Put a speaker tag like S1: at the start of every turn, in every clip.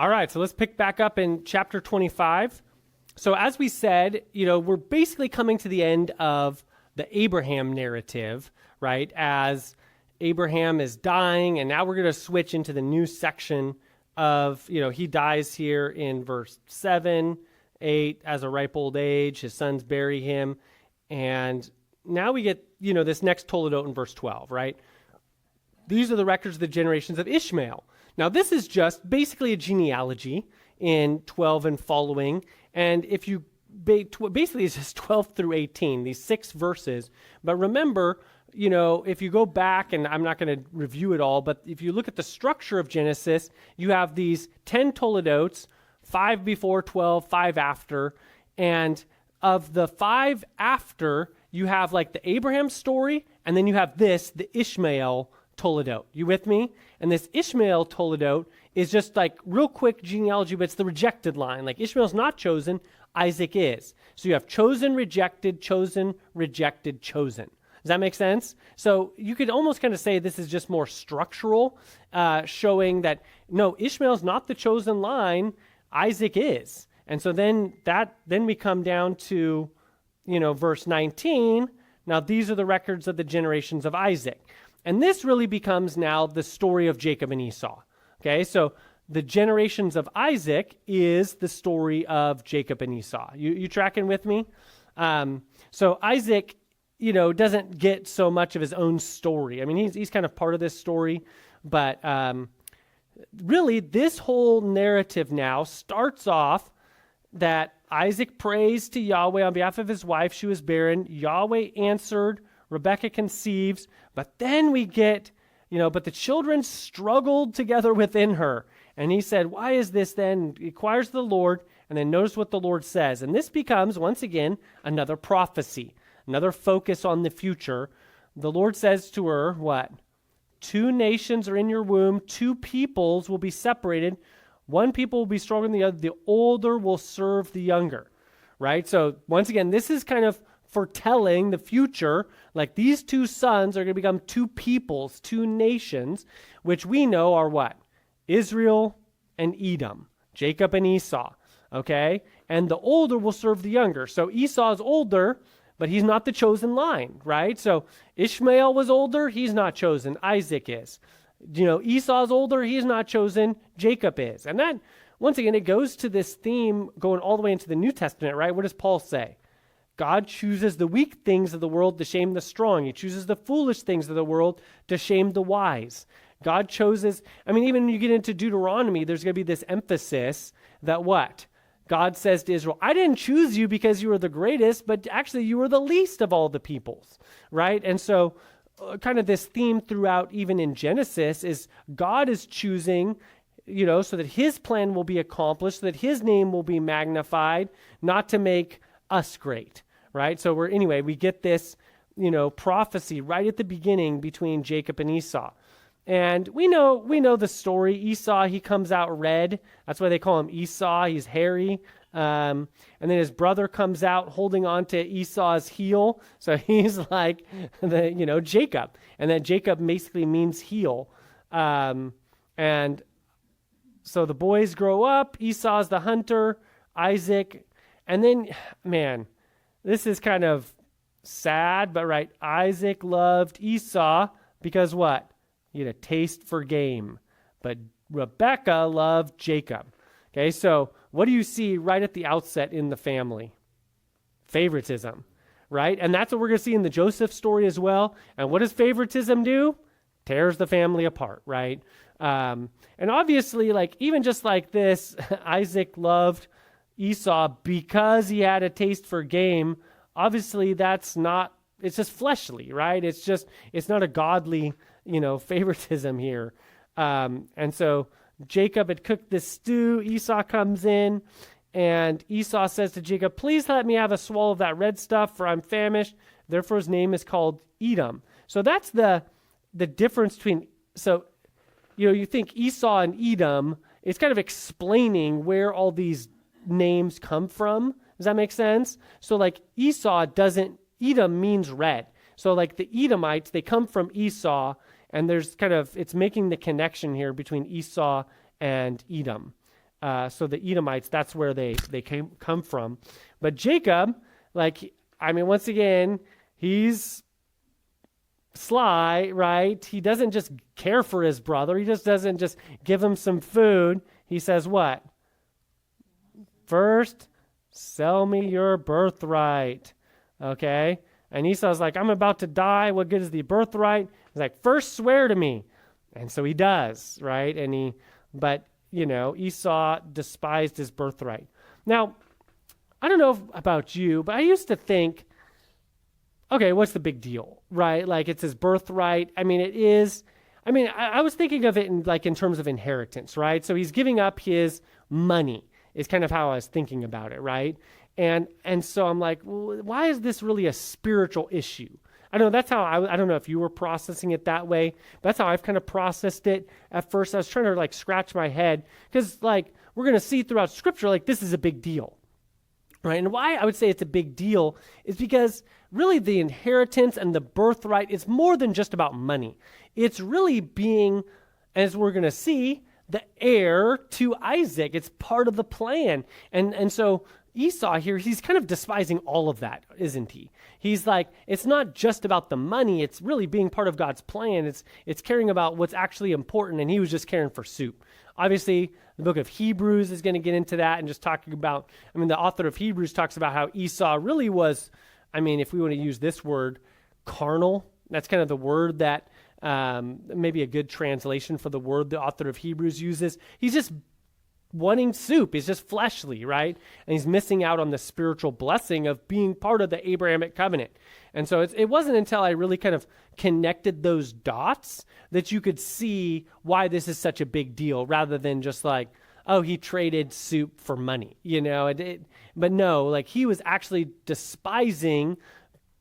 S1: All right, so let's pick back up in chapter 25. So as we said, we're basically coming to the end of the Abraham narrative, right? As Abraham is dying, and now we're going to switch into the new section of, he dies here in verse 7, 8, as a ripe old age. His sons bury him. And now we get, this next Toledot in verse 12, right? These are the records of the generations of Ishmael. Now, this is just basically a genealogy in 12 and following. And if you basically it's just 12 through 18, these 6 verses. But remember, if you go back, and I'm not going to review it all, but if you look at the structure of Genesis, you have these 10 Toledots, 5 before 12, 5 after. And of the 5 after, you have like the Abraham story, and then you have the Ishmael Toledot. You with me? And this Ishmael Toledot is just like real quick genealogy, but it's the rejected line. Like Ishmael's not chosen, Isaac is. So you have chosen, rejected, chosen, rejected, chosen. Does that make sense? So you could almost kind of say this is just more structural, showing that, no, Ishmael's not the chosen line, Isaac is. And so then we come down to, verse 19. Now these are the records of the generations of Isaac. And this really becomes now the story of Jacob and Esau. Okay, so the generations of Isaac is the story of Jacob and Esau. You tracking with me? So Isaac, doesn't get so much of his own story. I mean, he's kind of part of this story, but really this whole narrative now starts off that Isaac prays to Yahweh on behalf of his wife. She was barren. Yahweh answered. Rebekah conceives, but then we get, but the children struggled together within her. And he said, why is this then? He inquires of the Lord, and then notice what the Lord says. And this becomes, once again, another prophecy, another focus on the future. The Lord says to her, what? 2 nations are in your womb, 2 peoples will be separated. One people will be stronger than the other. The older will serve the younger, right? So once again, this is kind of foretelling the future, like these 2 sons are going to become 2 peoples, 2 nations, which we know are what? Israel and Edom, Jacob and Esau, okay? And the older will serve the younger. So Esau is older, but he's not the chosen line, right? So Ishmael was older, he's not chosen, Isaac is. Esau's older, he's not chosen, Jacob is. And that, once again, it goes to this theme going all the way into the New Testament, right? What does Paul say? God chooses the weak things of the world to shame the strong. He chooses the foolish things of the world to shame the wise. God chooses, even when you get into Deuteronomy, there's going to be this emphasis that what? God says to Israel, I didn't choose you because you were the greatest, but actually you were the least of all the peoples, right? And so kind of this theme throughout, even in Genesis, is God is choosing, so that his plan will be accomplished, so that his name will be magnified, not to make us great, right? So we get this, prophecy right at the beginning between Jacob and Esau. And we know the story. Esau, he comes out red. That's why they call him Esau. He's hairy. And then his brother comes out holding on to Esau's heel. So he's like Jacob. And then Jacob basically means heel. And so the boys grow up. Esau's the hunter. Isaac. And then, man, this is kind of sad, but right, Isaac loved Esau because what? He had a taste for game. But Rebekah loved Jacob. Okay, so what do you see right at the outset in the family? Favoritism, right? And that's what we're going to see in the Joseph story as well. And what does favoritism do? Tears the family apart, right? And obviously, even just like this, Isaac loved Esau because he had a taste for game. Obviously, it's just fleshly, right? It's not a godly, favoritism here. And so Jacob had cooked this stew. Esau comes in, and Esau says to Jacob, please let me have a swallow of that red stuff, for I'm famished. Therefore, his name is called Edom. So that's the difference between, you think Esau and Edom, it's kind of explaining where all these names come from. Does that make sense? So Edom means red. So the Edomites, they come from Esau, and there's it's making the connection here between Esau and Edom. So the Edomites, that's where they come from. But Jacob, once again, he's sly, right? He doesn't just care for his brother. He just doesn't just give him some food. He says what? First, sell me your birthright. Okay? And Esau's like, I'm about to die. What good is the birthright? He's like, first swear to me. And so he does, right? But Esau despised his birthright. Now, I don't know about you, but I used to think, okay, what's the big deal, right? Like, it's his birthright. It is. I was thinking of it in terms of inheritance, right? So he's giving up his money is kind of how I was thinking about it, right? And so I'm like, well, why is this really a spiritual issue? I don't know. That's how I don't know if you were processing it that way. But that's how I've kind of processed it at first. I was trying to scratch my head because we're going to see throughout Scripture this is a big deal, right? And why I would say it's a big deal is because really the inheritance and the birthright is more than just about money. It's really being, as we're going to see, the heir to Isaac. It's part of the plan. And so Esau here, he's kind of despising all of that, isn't he? He's like, it's not just about the money. It's really being part of God's plan. It's caring about what's actually important, and he was just caring for soup. Obviously, the book of Hebrews is going to get into that and just talking about, the author of Hebrews talks about how Esau really was, if we want to use this word, carnal. That's kind of the word that maybe a good translation for the word the author of Hebrews uses. He's just wanting soup. He's just fleshly, right? And he's missing out on the spiritual blessing of being part of the Abrahamic covenant. And so it wasn't until I really kind of connected those dots that you could see why this is such a big deal, rather than just he traded soup for money, but no, he was actually despising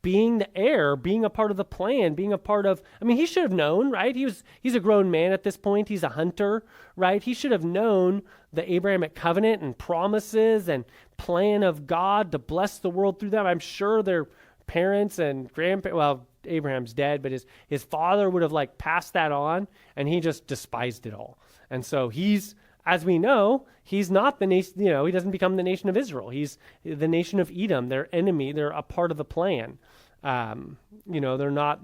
S1: being the heir, being a part of the plan, being a part of, he should have known, right? He's a grown man at this point. He's a hunter, right? He should have known the Abrahamic covenant and promises and plan of God to bless the world through them. I'm sure their parents and grandparents, Abraham's dead, but his father would have passed that on, and he just despised it all. And so he's, as we know, he's not the nation, he doesn't become the nation of Israel. He's the nation of Edom, their enemy. They're a part of the plan. They're not,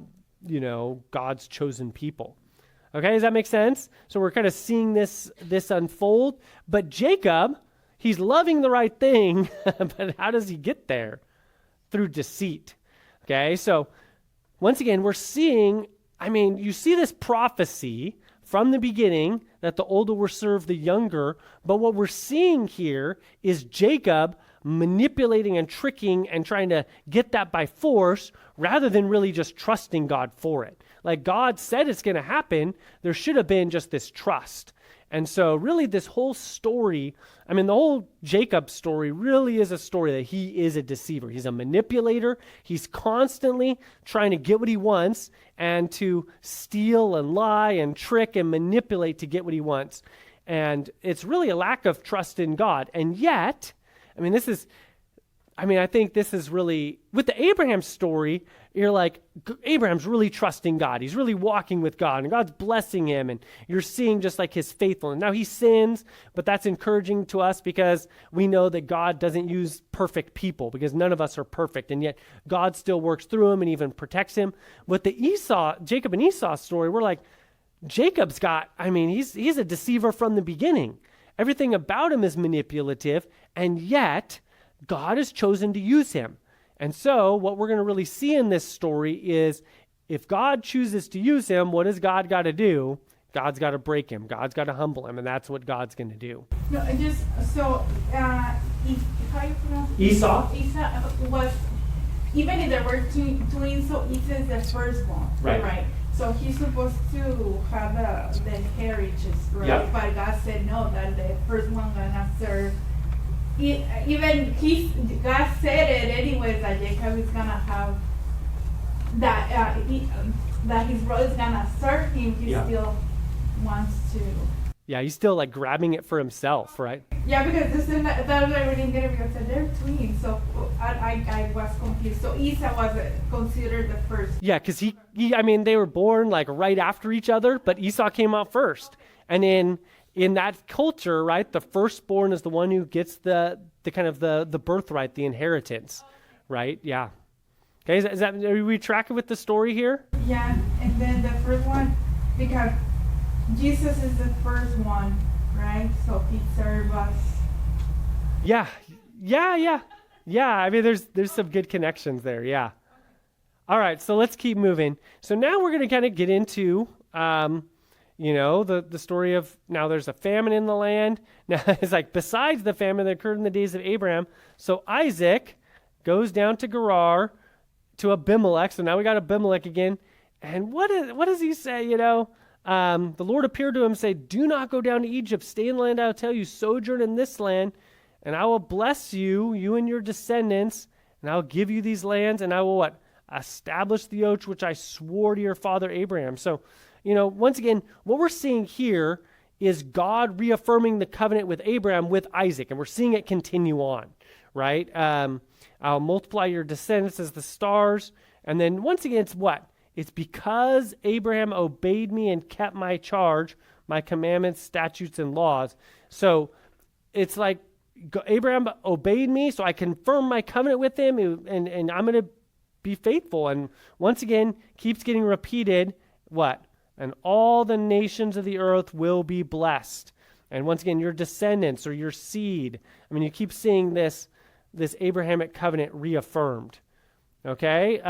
S1: God's chosen people. Okay, does that make sense? So we're kind of seeing this unfold. But Jacob, he's loving the right thing, but how does he get there? Through deceit. Okay, so once again, we're seeing, you see this prophecy from the beginning that the older will serve the younger, but what we're seeing here is Jacob manipulating and tricking and trying to get that by force rather than really just trusting God for it. Like God said it's going to happen, there should have been just this trust. And so really this whole story, the whole Jacob story really is a story that he is a deceiver. He's a manipulator. He's constantly trying to get what he wants and to steal and lie and trick and manipulate to get what he wants. And it's really a lack of trust in God. And yet, I think this is really, with the Abraham story, you're like, Abraham's really trusting God. He's really walking with God, and God's blessing him, and you're seeing just his faithfulness. Now he sins, but that's encouraging to us because we know that God doesn't use perfect people, because none of us are perfect, and yet God still works through him and even protects him. With the Jacob and Esau story, we're like, Jacob's got, he's a deceiver from the beginning. Everything about him is manipulative, and yet God has chosen to use him. And so what we're going to really see in this story is if God chooses to use him, what has God got to do? God's got to break him. God's got to humble him, and that's what God's going to do.
S2: No, just so how you pronounce
S1: Esau?
S2: Esau was, even if there were twins, so Esau is the firstborn, right? So he's supposed to have the heritage, right?
S1: Yep.
S2: But God said no, that the first one gonna serve. God said it anyways that Jacob is gonna have that that his brother's gonna serve him. He still wants to.
S1: Yeah, he's still grabbing it for himself, right?
S2: Yeah, because this is that I really get it because they're twins. So I was confused. So Esau was considered the first.
S1: Yeah, because they were born right after each other, but Esau came out first, and then in that culture, right, the firstborn is the one who gets the kind of the birthright, the inheritance, right? Yeah. Okay, is that are we tracking with the story here?
S2: Yeah, and then the first one, because Jesus is the first one, right? So he served us.
S1: Yeah. I mean, there's some good connections there. Yeah. All right, so let's keep moving. So now we're going to kind of get into, the story of now there's a famine in the land. Now it's like besides the famine that occurred in the days of Abraham. So Isaac goes down to Gerar to Abimelech. So now we got Abimelech again. And what does he say? The Lord appeared to him and said, "Do not go down to Egypt. Stay in the land I will tell you. Sojourn in this land, and I will bless you, you and your descendants, and I will give you these lands, and I will what? Establish the oath which I swore to your father Abraham." So, once again, what we're seeing here is God reaffirming the covenant with Abraham with Isaac, and we're seeing it continue on, right? I'll multiply your descendants as the stars, and then once again, it's what? It's because Abraham obeyed me and kept my charge, my commandments, statutes, and laws. So it's like Abraham obeyed me, so I confirm my covenant with him, and I'm going to be faithful. And once again, keeps getting repeated, what? And all the nations of the earth will be blessed. And once again, your descendants or your seed. I mean, you keep seeing this Abrahamic covenant reaffirmed. Okay?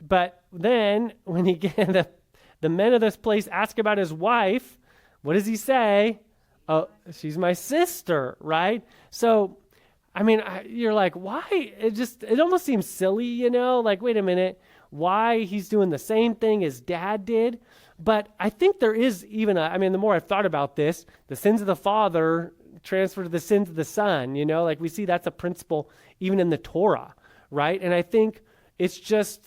S1: But then when the men of this place ask about his wife, what does he say? Oh, she's my sister, right? So, I mean, you're like, why? It almost seems silly, like, wait a minute, why he's doing the same thing his dad did. But I think there is even the more I've thought about this, the sins of the father transfer to the sins of the son, like we see that's a principle even in the Torah, right? And I think it's just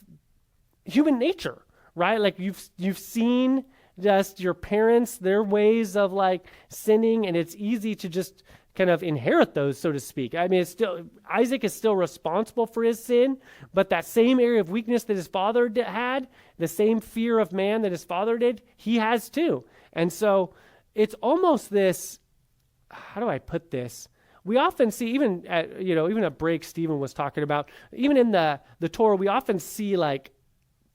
S1: human nature, right? Like you've seen just your parents, their ways of like sinning, and it's easy to just kind of inherit those, so to speak. I mean, Isaac is still responsible for his sin, but that same area of weakness that his father had, the same fear of man that his father did, he has too. And so it's almost this, how do I put this? We often see, even at break Stephen was talking about, even in the Torah, we often see like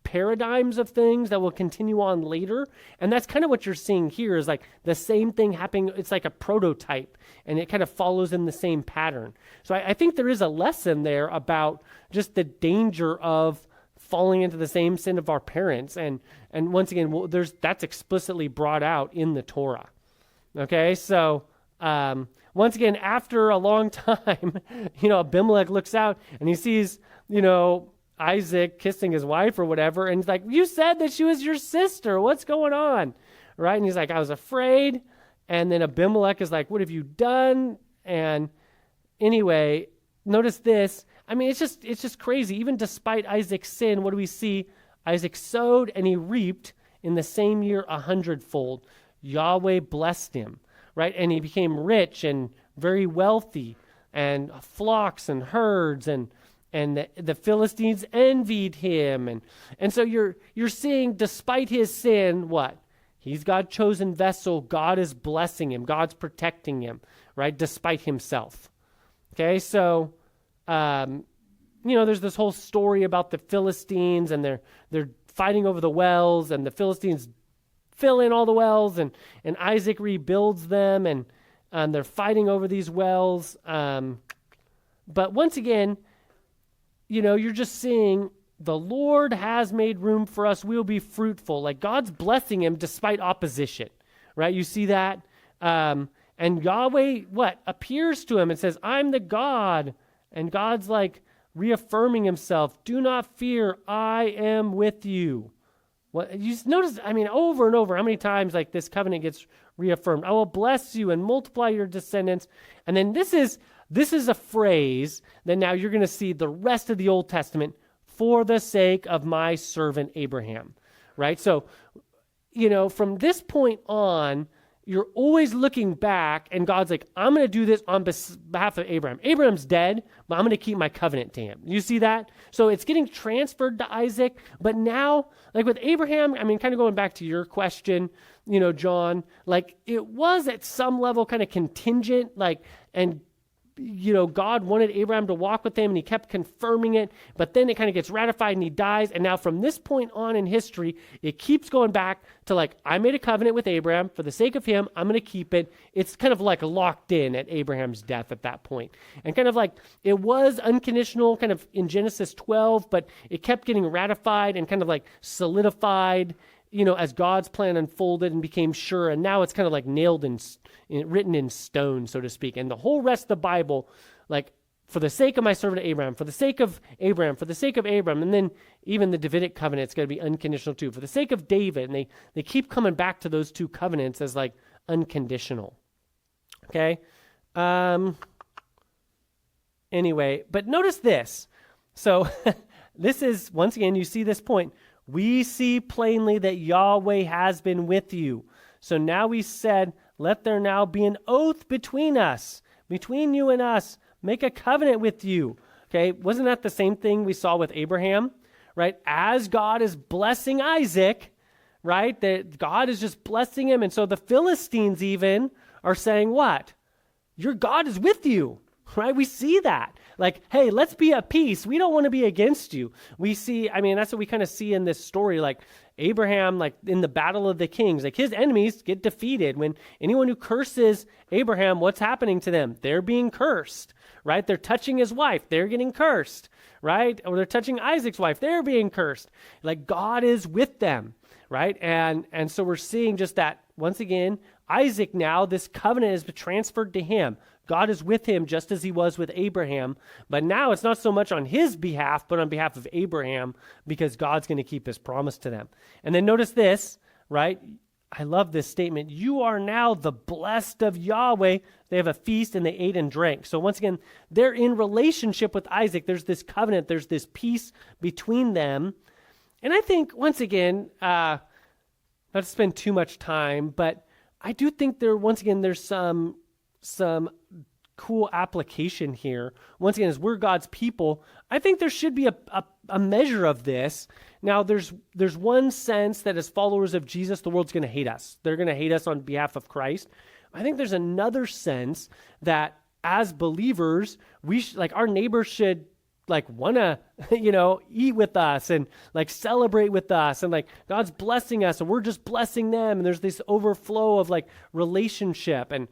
S1: paradigms of things that will continue on later. And that's kind of what you're seeing here is like the same thing happening. It's like a prototype and it kind of follows in the same pattern. So I think there is a lesson there about just the danger of falling into the same sin of our parents. And once again, that's explicitly brought out in the Torah. Okay. So, once again, after a long time, Abimelech looks out and he sees, Isaac kissing his wife or whatever. And he's like, "You said that she was your sister. What's going on?" Right? And he's like, "I was afraid." And then Abimelech is like, "What have you done?" And anyway, notice this. I mean, it's just crazy. Even despite Isaac's sin, what do we see? Isaac sowed and he reaped in the same year 100-fold. Yahweh blessed him, right? And he became rich and very wealthy, and flocks and herds, and the Philistines envied him. And so you're seeing, despite his sin, what? He's God's chosen vessel. God is blessing him. God's protecting him, right? Despite himself. Okay, so, there's this whole story about the Philistines, and they're fighting over the wells, and the Philistines fill in all the wells, and Isaac rebuilds them, and they're fighting over these wells. But once again, you're just seeing the Lord has made room for us. We'll be fruitful. Like God's blessing him despite opposition, right? You see that? And Yahweh, appears to him and says, "I'm the God." And God's like reaffirming himself. "Do not fear. I am with you." You notice, over and over, how many times like this covenant gets reaffirmed. "I will bless you and multiply your descendants." And then this is a phrase that now you're going to see the rest of the Old Testament, "for the sake of my servant Abraham," right? So, from this point on, you're always looking back, and God's like, I'm going to do this on behalf of Abraham. Abraham's dead, but I'm going to keep my covenant to him. You see that? So it's getting transferred to Isaac, but now, like with Abraham, I mean, kind of going back to your question, John, like it was at some level kind of contingent, like, and God wanted Abraham to walk with him, and he kept confirming it, but then it kind of gets ratified and he dies. And now from this point on in history, it keeps going back to like, I made a covenant with Abraham for the sake of him. I'm going to keep it. It's kind of like locked in at Abraham's death at that point. And kind of like it was unconditional kind of in Genesis 12, but it kept getting ratified and kind of like solidified, as God's plan unfolded and became sure. And now it's kind of like nailed in written in stone, so to speak. And the whole rest of the Bible, like, for the sake of my servant Abraham, for the sake of Abraham, for the sake of Abraham, and then even the Davidic covenant, it's going to be unconditional too. For the sake of David, and they keep coming back to those two covenants as like unconditional. Okay? Anyway, but notice this. So this is, once again, you see this point. We see plainly that Yahweh has been with you. So now we said, let there now be an oath between us, between you and us. Make a covenant with you. Okay, wasn't that the same thing we saw with Abraham, right? As God is blessing Isaac, right? That God is just blessing him. And so the Philistines even are saying what? Your God is with you, right? We see that. Like, hey, let's be at peace. We don't want to be against you. We see, I mean, that's what we kind of see in this story. Like Abraham, like in the battle of the kings, like his enemies get defeated. When anyone who curses Abraham, what's happening to them? They're being cursed, right? They're touching his wife. They're getting cursed, right? Or they're touching Isaac's wife. They're being cursed. Like God is with them, right? And so we're seeing just that once again, Isaac now, this covenant has been transferred to him. God is with him just as he was with Abraham. But now it's not so much on his behalf, but on behalf of Abraham, because God's going to keep his promise to them. And then notice this, right? I love this statement. You are now the blessed of Yahweh. They have a feast and they ate and drank. So once again, they're in relationship with Isaac. There's this covenant. There's this peace between them. And I think, once again, not to spend too much time, but I do think there's some cool application here. Once again, as we're God's people, I think there should be a measure of this. Now, there's one sense that as followers of Jesus, the world's going to hate us. They're going to hate us on behalf of Christ. I think there's another sense that as believers, like our neighbors should like want to, eat with us and like celebrate with us, and like God's blessing us and we're just blessing them. And there's this overflow of like relationship. And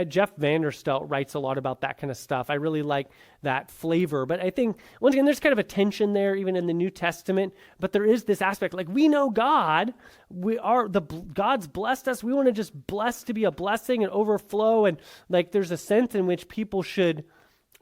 S1: Jeff Vanderstelt writes a lot about that kind of stuff. I really like that flavor. But I think, once again, there's kind of a tension there, even in the New Testament. But there is this aspect, like we know God. God's blessed us. We want to just bless to be a blessing and overflow. And like there's a sense in which people should,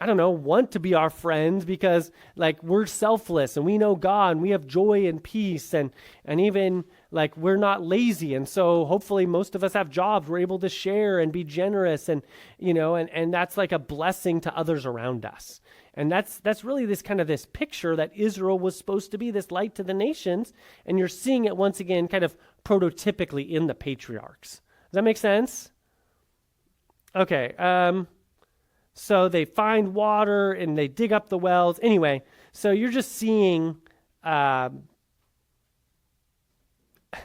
S1: want to be our friends because like we're selfless and we know God and we have joy and peace and even like we're not lazy. And so hopefully most of us have jobs. We're able to share and be generous and that's like a blessing to others around us. And that's really this kind of this picture that Israel was supposed to be, this light to the nations. And you're seeing it once again kind of prototypically in the patriarchs. Does that make sense? Okay. So they find water and they dig up the wells. Anyway, so you're just seeing, yeah.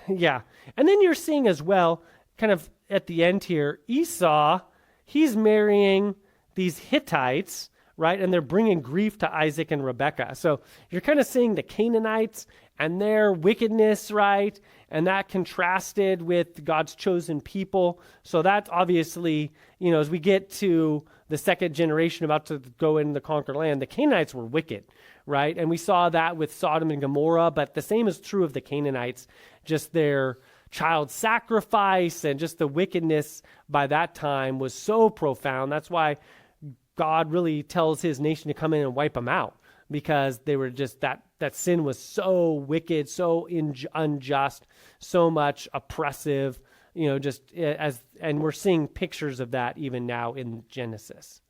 S1: And then you're seeing as well, kind of at the end here, Esau, he's marrying these Hittites, right? And they're bringing grief to Isaac and Rebekah. So you're kind of seeing the Canaanites and their wickedness, right? And that contrasted with God's chosen people. So that's obviously, as we get to the second generation about to go in the conquered land, the Canaanites were wicked, right? And we saw that with Sodom and Gomorrah, but the same is true of the Canaanites, just their child sacrifice and just the wickedness by that time was so profound. That's why God really tells his nation to come in and wipe them out, because they were just that sin was so wicked, so unjust, so much oppressive, and we're seeing pictures of that even now in Genesis.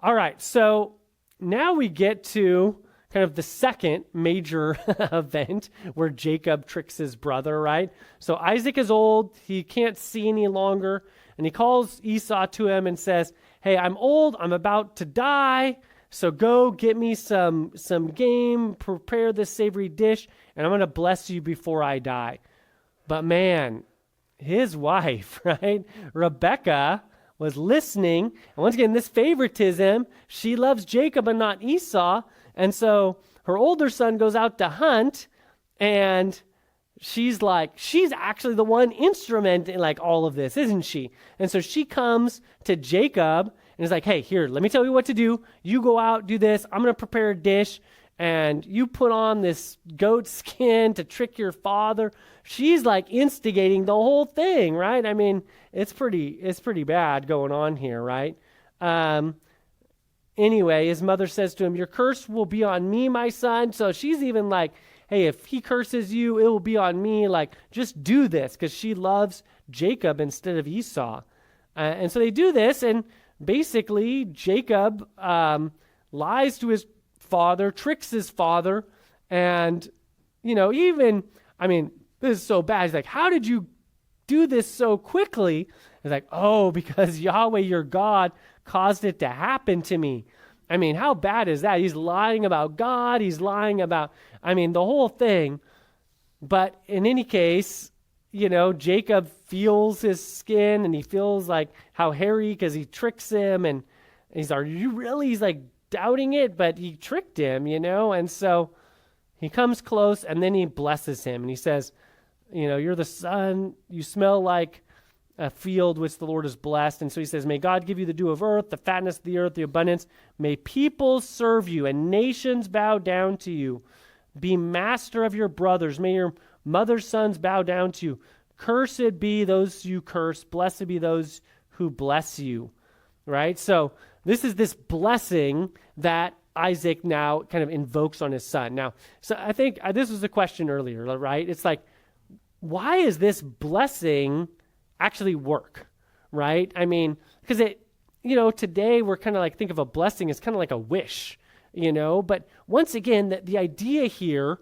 S1: All right, so now we get to kind of the second major event where Jacob tricks his brother, right? So Isaac is old, he can't see any longer, and he calls Esau to him and says, hey, I'm old, I'm about to die, so go get me some game, prepare this savory dish, and I'm going to bless you before I die. But man, his wife, right, Rebecca, was listening. And once again, this favoritism, she loves Jacob and not Esau. And so her older son goes out to hunt, and she's actually the one instrument in like all of this, isn't she? And so she comes to Jacob and is like, hey, here, let me tell you what to do. You go out, do this. I'm going to prepare a dish, and you put on this goat skin to trick your father. She's like instigating the whole thing, right? I mean, it's pretty bad going on here, right? Anyway, his mother says to him, your curse will be on me, my son. So she's even like, hey, if he curses you, it will be on me. Like, just do this, because she loves Jacob instead of Esau. And so they do this, and basically Jacob lies to his father, tricks his father, and, this is so bad. He's like, how did you do this so quickly? He's like, oh, because Yahweh, your God, caused it to happen to me. I mean, how bad is that? He's lying about God. He's lying about, the whole thing. But in any case, Jacob feels his skin, and he feels like how hairy because he tricks him. And he's like, are you really? He's like doubting it, but he tricked him, And so he comes close, and then he blesses him. And he says, you're the son, you smell like a field which the Lord has blessed. And so he says, may God give you the dew of earth, the fatness of the earth, the abundance. May people serve you and nations bow down to you. Be master of your brothers. May your mother's sons bow down to you. Cursed be those you curse. Blessed be those who bless you. Right? So this is this blessing that Isaac now kind of invokes on his son. Now, so I think this was a question earlier, right? It's like, why is this blessing actually work, right? Because today we're kind of like, think of a blessing as kind of like a wish, but once again, the idea here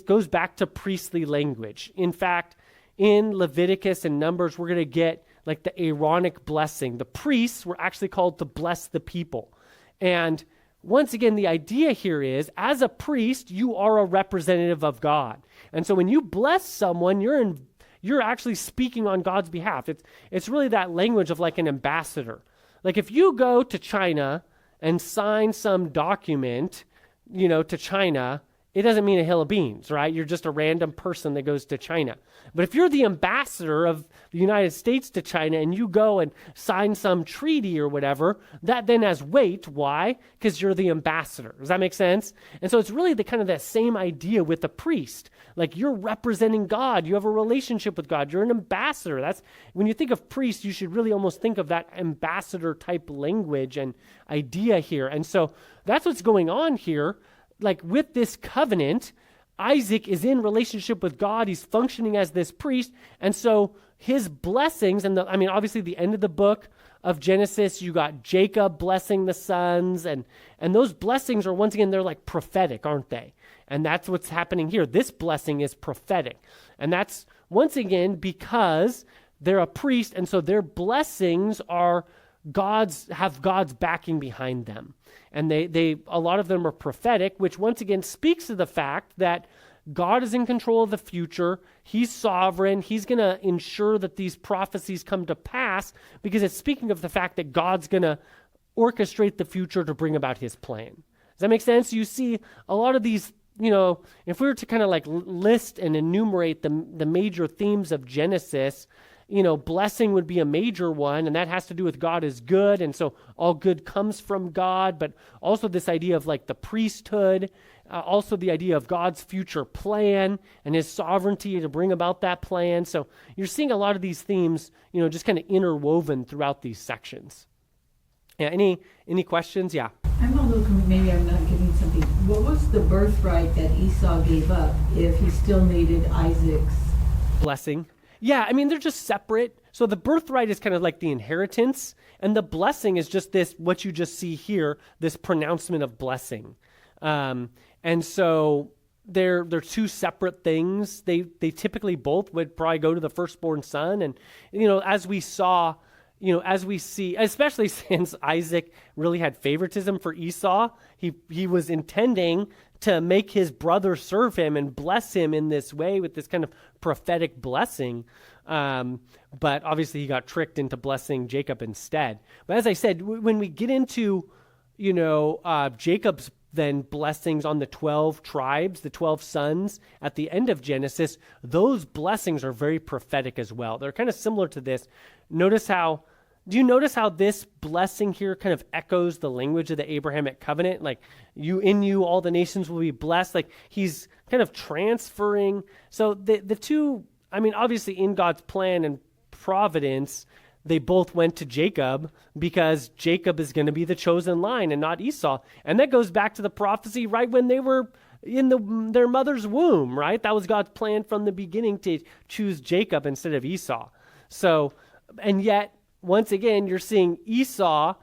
S1: goes back to priestly language. In fact, in Leviticus and Numbers, we're going to get like the Aaronic blessing. The priests were actually called to bless the people. And once again, the idea here is, as a priest, you are a representative of God. And so when you bless someone, you're actually speaking on God's behalf. It's really that language of like an ambassador. Like if you go to China and sign some document, to China, it doesn't mean a hill of beans, right? You're just a random person that goes to China. But if you're the ambassador of the United States to China and you go and sign some treaty or whatever, that then has weight. Why? Because you're the ambassador. Does that make sense? And so it's really the kind of that same idea with the priest. Like you're representing God. You have a relationship with God. You're an ambassador. That's when you think of priest, you should really almost think of that ambassador type language and idea here. And so that's what's going on here. Like with this covenant, Isaac is in relationship with God. He's functioning as this priest. And so his blessings, and obviously the end of the book of Genesis, you got Jacob blessing the sons. And those blessings are, once again, they're like prophetic, aren't they? And that's what's happening here. This blessing is prophetic. And that's, once again, because they're a priest. And so their blessings are have God's backing behind them. And they a lot of them are prophetic, which once again speaks to the fact that God is in control of the future. He's sovereign. He's going to ensure that these prophecies come to pass, because it's speaking of the fact that God's going to orchestrate the future to bring about his plan. Does that make sense? You see a lot of these, if we were to kind of like list and enumerate the major themes of Genesis, blessing would be a major one, and that has to do with God is good, and so all good comes from God, but also this idea of like the priesthood, also the idea of God's future plan and his sovereignty to bring about that plan. So you're seeing a lot of these themes, just kind of interwoven throughout these sections. Yeah, any questions? Yeah.
S3: I'm a little confused. Maybe I'm not getting something. What was the birthright that Esau gave up if he still needed Isaac's
S1: blessing? Yeah, they're just separate. So the birthright is kind of like the inheritance, and the blessing is just this, what you just see here, this pronouncement of blessing. And so they're two separate things. They typically both would probably go to the firstborn son. And, as we saw, as we see, especially since Isaac really had favoritism for Esau, he was intending to make his brother serve him and bless him in this way with this kind of prophetic blessing. But obviously he got tricked into blessing Jacob instead. But as I said, when we get into, Jacob's then blessings on the 12 tribes, the 12 sons at the end of Genesis, those blessings are very prophetic as well. They're kind of similar to this. Do you notice how this blessing here kind of echoes the language of the Abrahamic covenant? Like, in you, all the nations will be blessed. Like, he's kind of transferring. So the two, obviously in God's plan and providence, they both went to Jacob because Jacob is going to be the chosen line and not Esau. And that goes back to the prophecy right when they were in their mother's womb, right? That was God's plan from the beginning to choose Jacob instead of Esau. So, and yet, once again, you're seeing Esau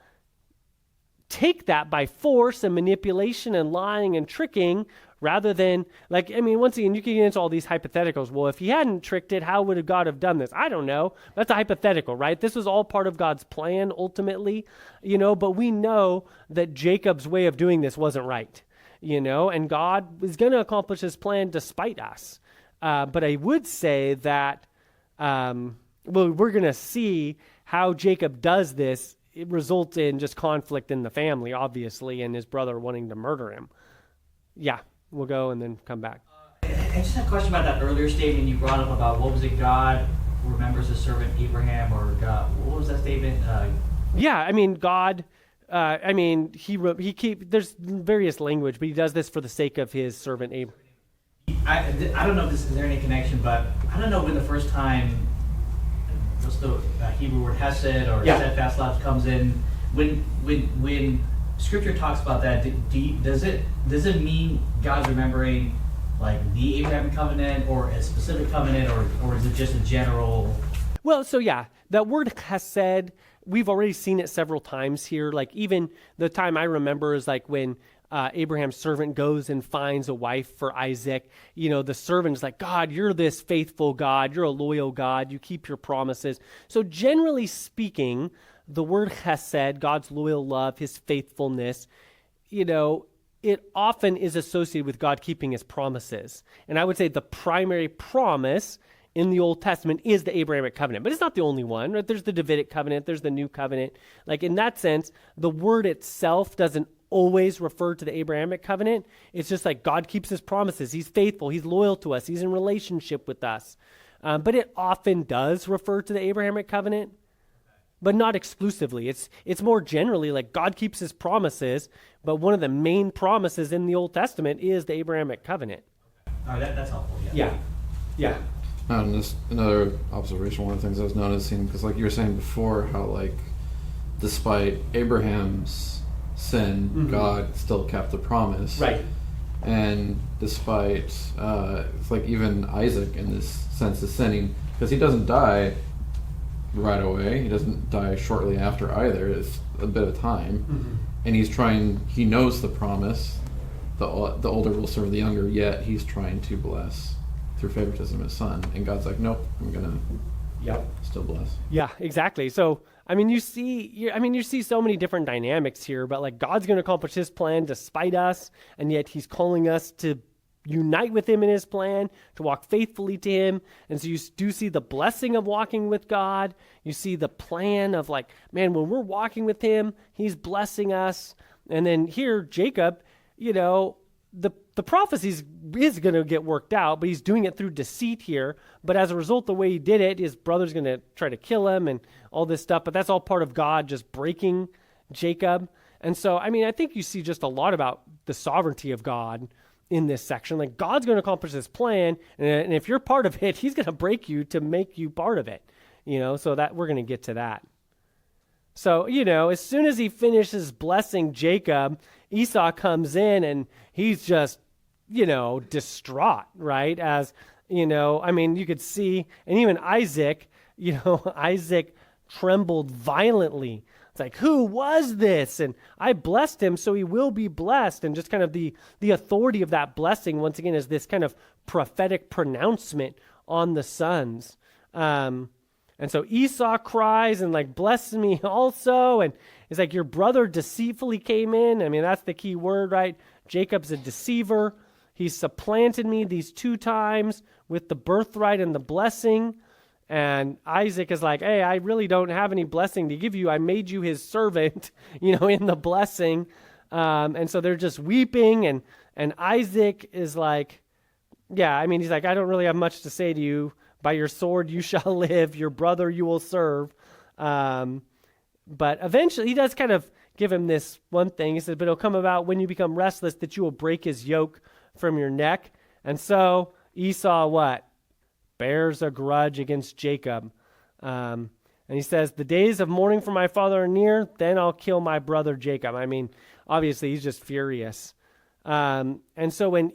S1: take that by force and manipulation and lying and tricking rather than, once again, you can get into all these hypotheticals. Well, if he hadn't tricked it, how would God have done this? I don't know. That's a hypothetical, right? This was all part of God's plan ultimately, but we know that Jacob's way of doing this wasn't right, and God was going to accomplish his plan despite us. But I would say that, we're going to see how Jacob does this. It results in just conflict in the family, obviously, and his brother wanting to murder him. Yeah, we'll go and then come back.
S4: I just had a question about that earlier statement you brought up about what was it, God remembers his servant Abraham, or God, what was that statement?
S1: God, there's various language, but he does this for the sake of his servant Abraham.
S4: I don't know if is there any connection, but I don't know when the first time what's the Hebrew word hesed or steadfast love comes in. When Scripture talks about that, does it mean God's remembering like the Abraham covenant or a specific covenant, or is it just a general?
S1: Well, so that word hesed, we've already seen it several times here. Like even the time I remember is like when Abraham's servant goes and finds a wife for Isaac. The servant is like, God, you're this faithful God. You're a loyal God. You keep your promises. So generally speaking, the word chesed, God's loyal love, his faithfulness, it often is associated with God keeping his promises. And I would say the primary promise in the Old Testament is the Abrahamic covenant, but it's not the only one, right? There's the Davidic covenant. There's the new covenant. Like in that sense, the word itself doesn't always refer to the Abrahamic covenant. It's just like God keeps his promises. He's faithful. He's loyal to us. He's in relationship with us. But it often does refer to the Abrahamic covenant, but not exclusively. It's more generally like God keeps his promises, but one of the main promises in the Old Testament is the Abrahamic covenant.
S4: All right, that's helpful.
S1: Yeah.
S5: And just another observation, one of the things I was noticing, because like you were saying before, how like despite Abraham's sin, God still kept the promise.
S1: Right.
S5: And despite, it's like even Isaac in this sense is sinning, because he doesn't die right away. He doesn't die shortly after either. It's a bit of time. And he knows the promise, the older will serve the younger, yet he's trying to bless through favoritism his son. And God's like, nope, I'm going to still bless.
S1: Yeah, exactly. So, you see so many different dynamics here, but like God's going to accomplish his plan despite us, and yet he's calling us to unite with him in his plan, to walk faithfully to him. And so you do see the blessing of walking with God. You see the plan of like, man, when we're walking with him, he's blessing us. And then here, Jacob, the prophecy is going to get worked out, but he's doing it through deceit here. But as a result, the way he did it, his brother's going to try to kill him and all this stuff. But that's all part of God just breaking Jacob. And so, I think you see just a lot about the sovereignty of God in this section. Like God's going to accomplish his plan, and if you're part of it, he's going to break you to make you part of it. So that we're going to get to that. So, as soon as he finishes blessing Jacob, Esau comes in and he's just, distraught, right? As, you could see, and even Isaac, Isaac trembled violently It's like, who was this? And I blessed him, so he will be blessed. And just kind of the authority of that blessing, once again, is this kind of prophetic pronouncement on the sons. And so Esau cries and like, bless me also. And it's like, your brother deceitfully came in. I mean, that's the key word, right? Jacob's a deceiver. He supplanted me these 2 times with the birthright and the blessing. And Isaac is like, hey, I really don't have any blessing to give you. I made you his servant, in the blessing. And so they're just weeping. And Isaac is like, yeah, I mean, he's like, I don't really have much to say to you. By your sword you shall live. Your brother you will serve. But eventually he does kind of give him this one thing. He says, but it'll come about when you become restless that you will break his yoke from your neck. And so Esau what? Bears a grudge against Jacob. And he says, the days of mourning for my father are near, then I'll kill my brother Jacob. I mean, obviously he's just furious. And so when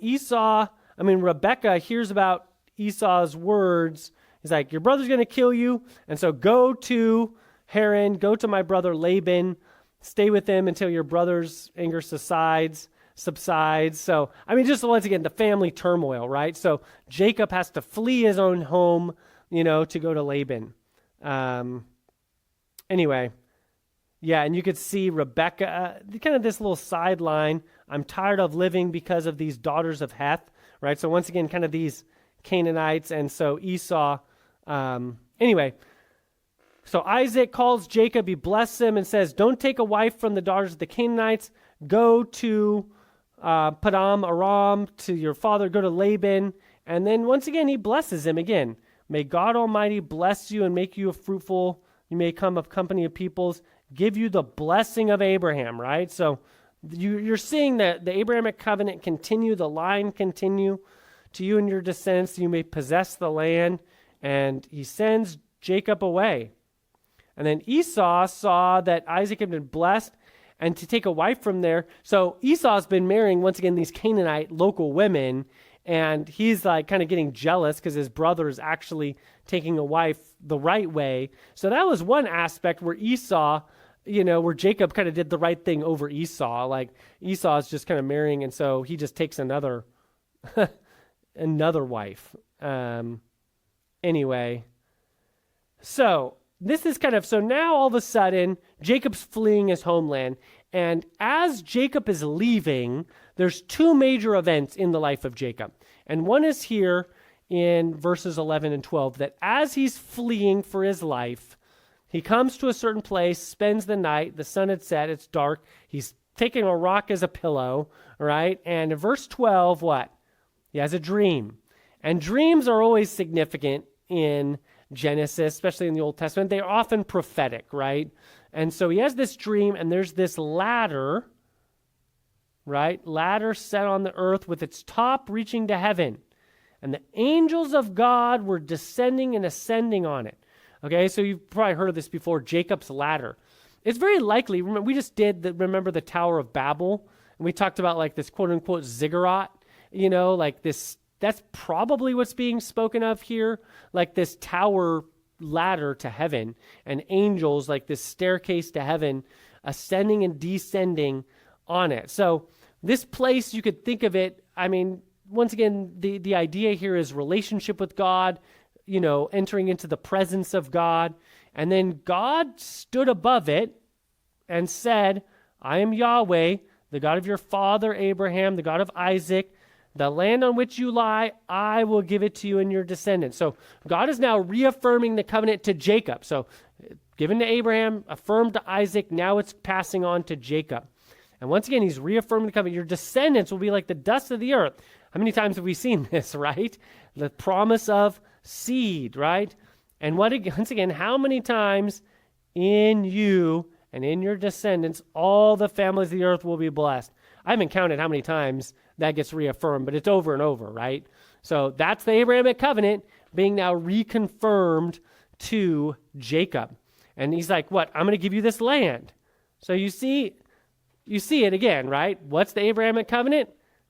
S1: Rebekah hears about Esau's words, he's like, your brother's going to kill you. And so go to Haran, go to my brother Laban, stay with him until your brother's anger subsides. So, I mean, just once again, the family turmoil, right? So Jacob has to flee his own home, to go to Laban. Anyway, yeah, and you could see Rebekah, kind of this little sideline. I'm tired of living because of these daughters of Heth, right? So once again, kind of these Canaanites. And so Esau, anyway, so Isaac calls Jacob, he blesses him and says, don't take a wife from the daughters of the Canaanites. Go to Padam Aram, to your father, go to Laban. And then once again, he blesses him again. May God Almighty bless you and make you fruitful. You may come of company of peoples, give you the blessing of Abraham, right? So you're seeing that the Abrahamic covenant continue, the line continue to you and your descendants. You may possess the land. And he sends Jacob away. And then Esau saw that Isaac had been blessed and to take a wife from there. So Esau's been marrying, once again, these Canaanite local women, and he's like kind of getting jealous because his brother is actually taking a wife the right way. So that was one aspect where Esau, where Jacob kind of did the right thing over Esau. Like Esau is just kind of marrying, and so he just takes another wife. Anyway, so this is so now all of a sudden, Jacob's fleeing his homeland. And as Jacob is leaving, there's 2 major events in the life of Jacob. And one is here in verses 11 and 12, that as he's fleeing for his life, he comes to a certain place, spends the night, the sun had set, it's dark, he's taking a rock as a pillow, right? And in verse 12, what? He has a dream. And dreams are always significant in Genesis, especially in the Old Testament. They're often prophetic, right? And so he has this dream, and there's this ladder, right? Ladder set on the earth with its top reaching to heaven. And the angels of God were descending and ascending on it. Okay, so you've probably heard of this before, Jacob's ladder. It's very likely, we just remember the Tower of Babel, and we talked about like this quote-unquote ziggurat, like this. That's probably what's being spoken of here, like this tower ladder to heaven, and angels like this staircase to heaven ascending and descending on it. So this place, you could think of it, I mean, once again, the idea here is relationship with God, entering into the presence of God. And then God stood above it and said, I am Yahweh, the God of your father Abraham, the God of Isaac. The land on which you lie, I will give it to you and your descendants. So God is now reaffirming the covenant to Jacob. So given to Abraham, affirmed to Isaac, now it's passing on to Jacob. And once again, he's reaffirming the covenant. Your descendants will be like the dust of the earth. How many times have we seen this, right? The promise of seed, right? And once again, how many times in you and in your descendants, all the families of the earth will be blessed? I haven't counted how many times that gets reaffirmed, but it's over and over, right? So that's the Abrahamic covenant being now reconfirmed to Jacob. And he's like, what? I'm going to give you this land. So you see it again, right? What's the Abrahamic covenant?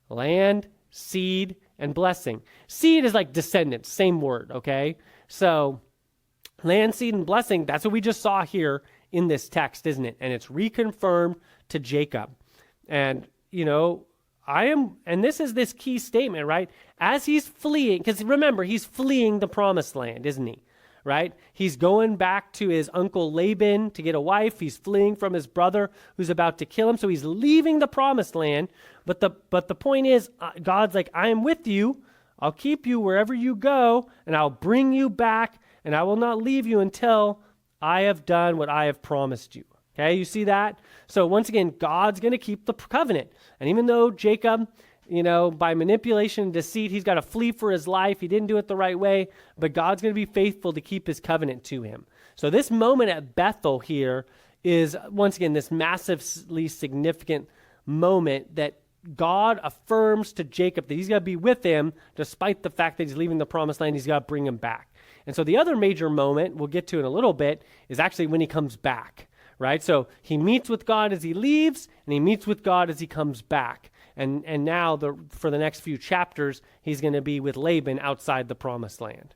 S1: Land, seed, and blessing. Seed is like descendants, same word, okay? So land, seed, and blessing, that's what we just saw here in this text, isn't it? And it's reconfirmed to Jacob. And, and this is this key statement, right? As he's fleeing, because remember, he's fleeing the promised land, isn't he? Right? He's going back to his uncle Laban to get a wife. He's fleeing from his brother who's about to kill him. So he's leaving the promised land. But the point is, God's like, I am with you. I'll keep you wherever you go, and I'll bring you back, and I will not leave you until I have done what I have promised you. Okay, you see that? So once again, God's going to keep the covenant. And even though Jacob, by manipulation and deceit, he's got to flee for his life. He didn't do it the right way, but God's going to be faithful to keep his covenant to him. So this moment at Bethel here is, once again, this massively significant moment that God affirms to Jacob that he's going to be with him despite the fact that he's leaving the promised land. He's got to bring him back. And so the other major moment we'll get to in a little bit is actually when he comes back, right? So he meets with God as he leaves, and he meets with God as he comes back. And now for the next few chapters, he's going to be with Laban outside the promised land.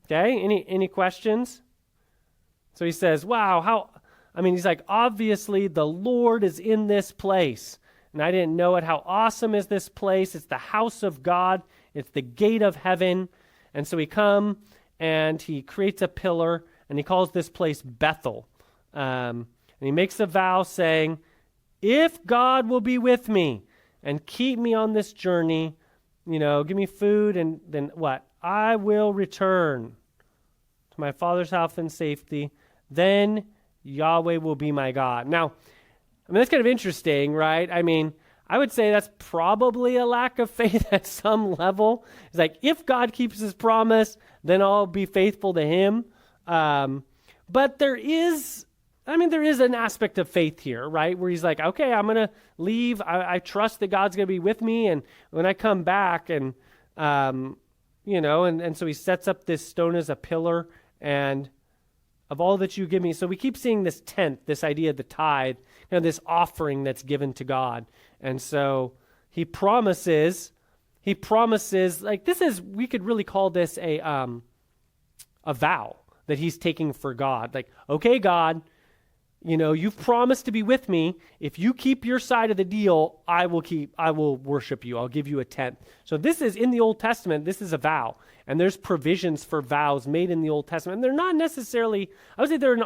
S1: Okay, any questions? So he says, wow, he's like, obviously the Lord is in this place. And I didn't know it. How awesome is this place? It's the house of God. It's the gate of heaven. And so he comes and he creates a pillar, and he calls this place Bethel. And he makes a vow saying, if God will be with me and keep me on this journey, give me food, and then what? I will return to my father's house in safety. Then Yahweh will be my God. Now, that's kind of interesting, right? I would say that's probably a lack of faith at some level. It's like, if God keeps his promise, then I'll be faithful to him. But there is an aspect of faith here, right? Where he's like, okay, I'm going to leave. I trust that God's going to be with me. And when I come back and so he sets up this stone as a pillar, and of all that you give me. So we keep seeing this tenth, this idea of the tithe, this offering that's given to God. And so he promises, like, we could really call this a vow that he's taking for God. Like, okay, God, you've promised to be with me. If you keep your side of the deal, I will worship you. I'll give you a tenth. So this is in the Old Testament. This is a vow. And there's provisions for vows made in the Old Testament. And they're not necessarily, I would say they're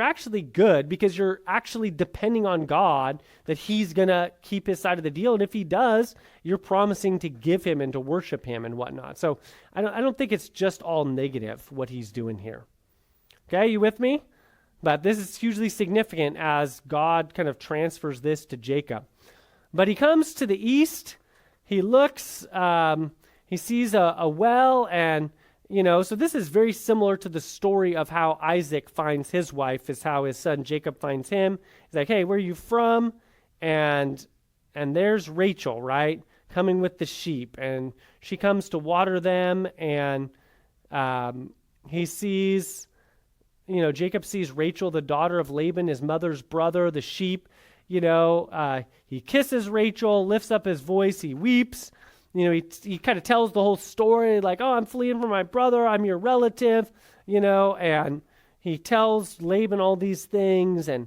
S1: actually good, because you're actually depending on God that he's going to keep his side of the deal. And if he does, you're promising to give him and to worship him and whatnot. So I don't think it's just all negative what he's doing here. Okay, you with me? But this is hugely significant as God kind of transfers this to Jacob. But he comes to the east. He looks, he sees a well, and, so this is very similar to the story of how Isaac finds his wife, is how his son Jacob finds him. He's like, hey, where are you from? And there's Rachel, right, coming with the sheep. And she comes to water them, and he sees... Jacob sees Rachel, the daughter of Laban, his mother's brother, the sheep. He kisses Rachel, lifts up his voice, he weeps. He kind of tells the whole story, like, oh, I'm fleeing from my brother, I'm your relative, and he tells Laban all these things. And,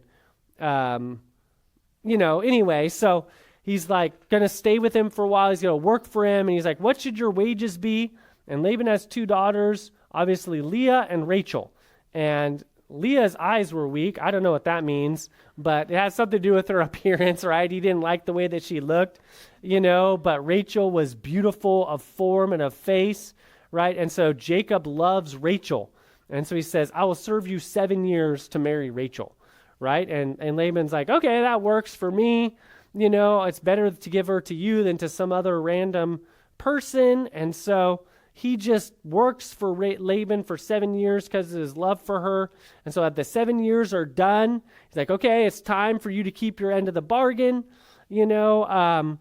S1: anyway, so he's like going to stay with him for a while. He's going to work for him. And he's like, what should your wages be? And Laban has two daughters, obviously Leah and Rachel. And Leah's eyes were weak. I don't know what that means, but it has something to do with her appearance, right? He didn't like the way that she looked, but Rachel was beautiful of form and of face, right? And so Jacob loves Rachel. And so he says, I will serve you 7 years to marry Rachel, right? And Laban's like, okay, that works for me. It's better to give her to you than to some other random person. And so he just works for Laban for 7 years because of his love for her. And so at the 7 years are done, he's like, okay, it's time for you to keep your end of the bargain, and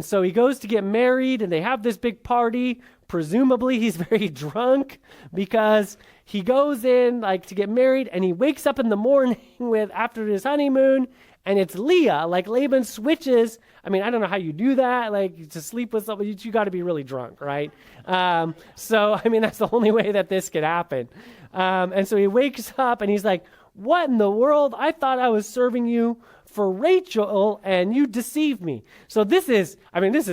S1: so he goes to get married, and they have this big party. Presumably he's very drunk, because he goes in to get married, and he wakes up in the morning after his honeymoon, and it's Leah. Like Laban switches. I mean, I don't know how you do that. Like to sleep with somebody, you got to be really drunk, right? So, I mean, that's the only way that this could happen. And so he wakes up and he's like, what in the world? I thought I was serving you for Rachel and you deceived me. So this is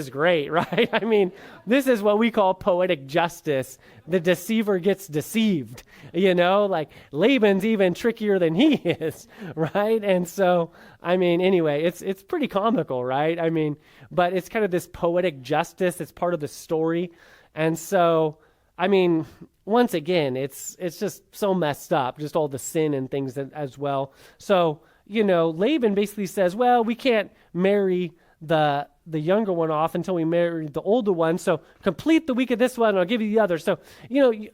S1: great, right? I mean, this is what we call poetic justice. The deceiver gets deceived, like Laban's even trickier than he is, right? And so, I mean, anyway, it's pretty comical, right? I mean, but it's kind of this poetic justice. It's part of the story. And so, I mean, once again, it's just so messed up, just all the sin and things as well. So, Laban basically says, well, we can't marry the younger one off until we marry the older one. So complete the week of this one, and I'll give you the other. So,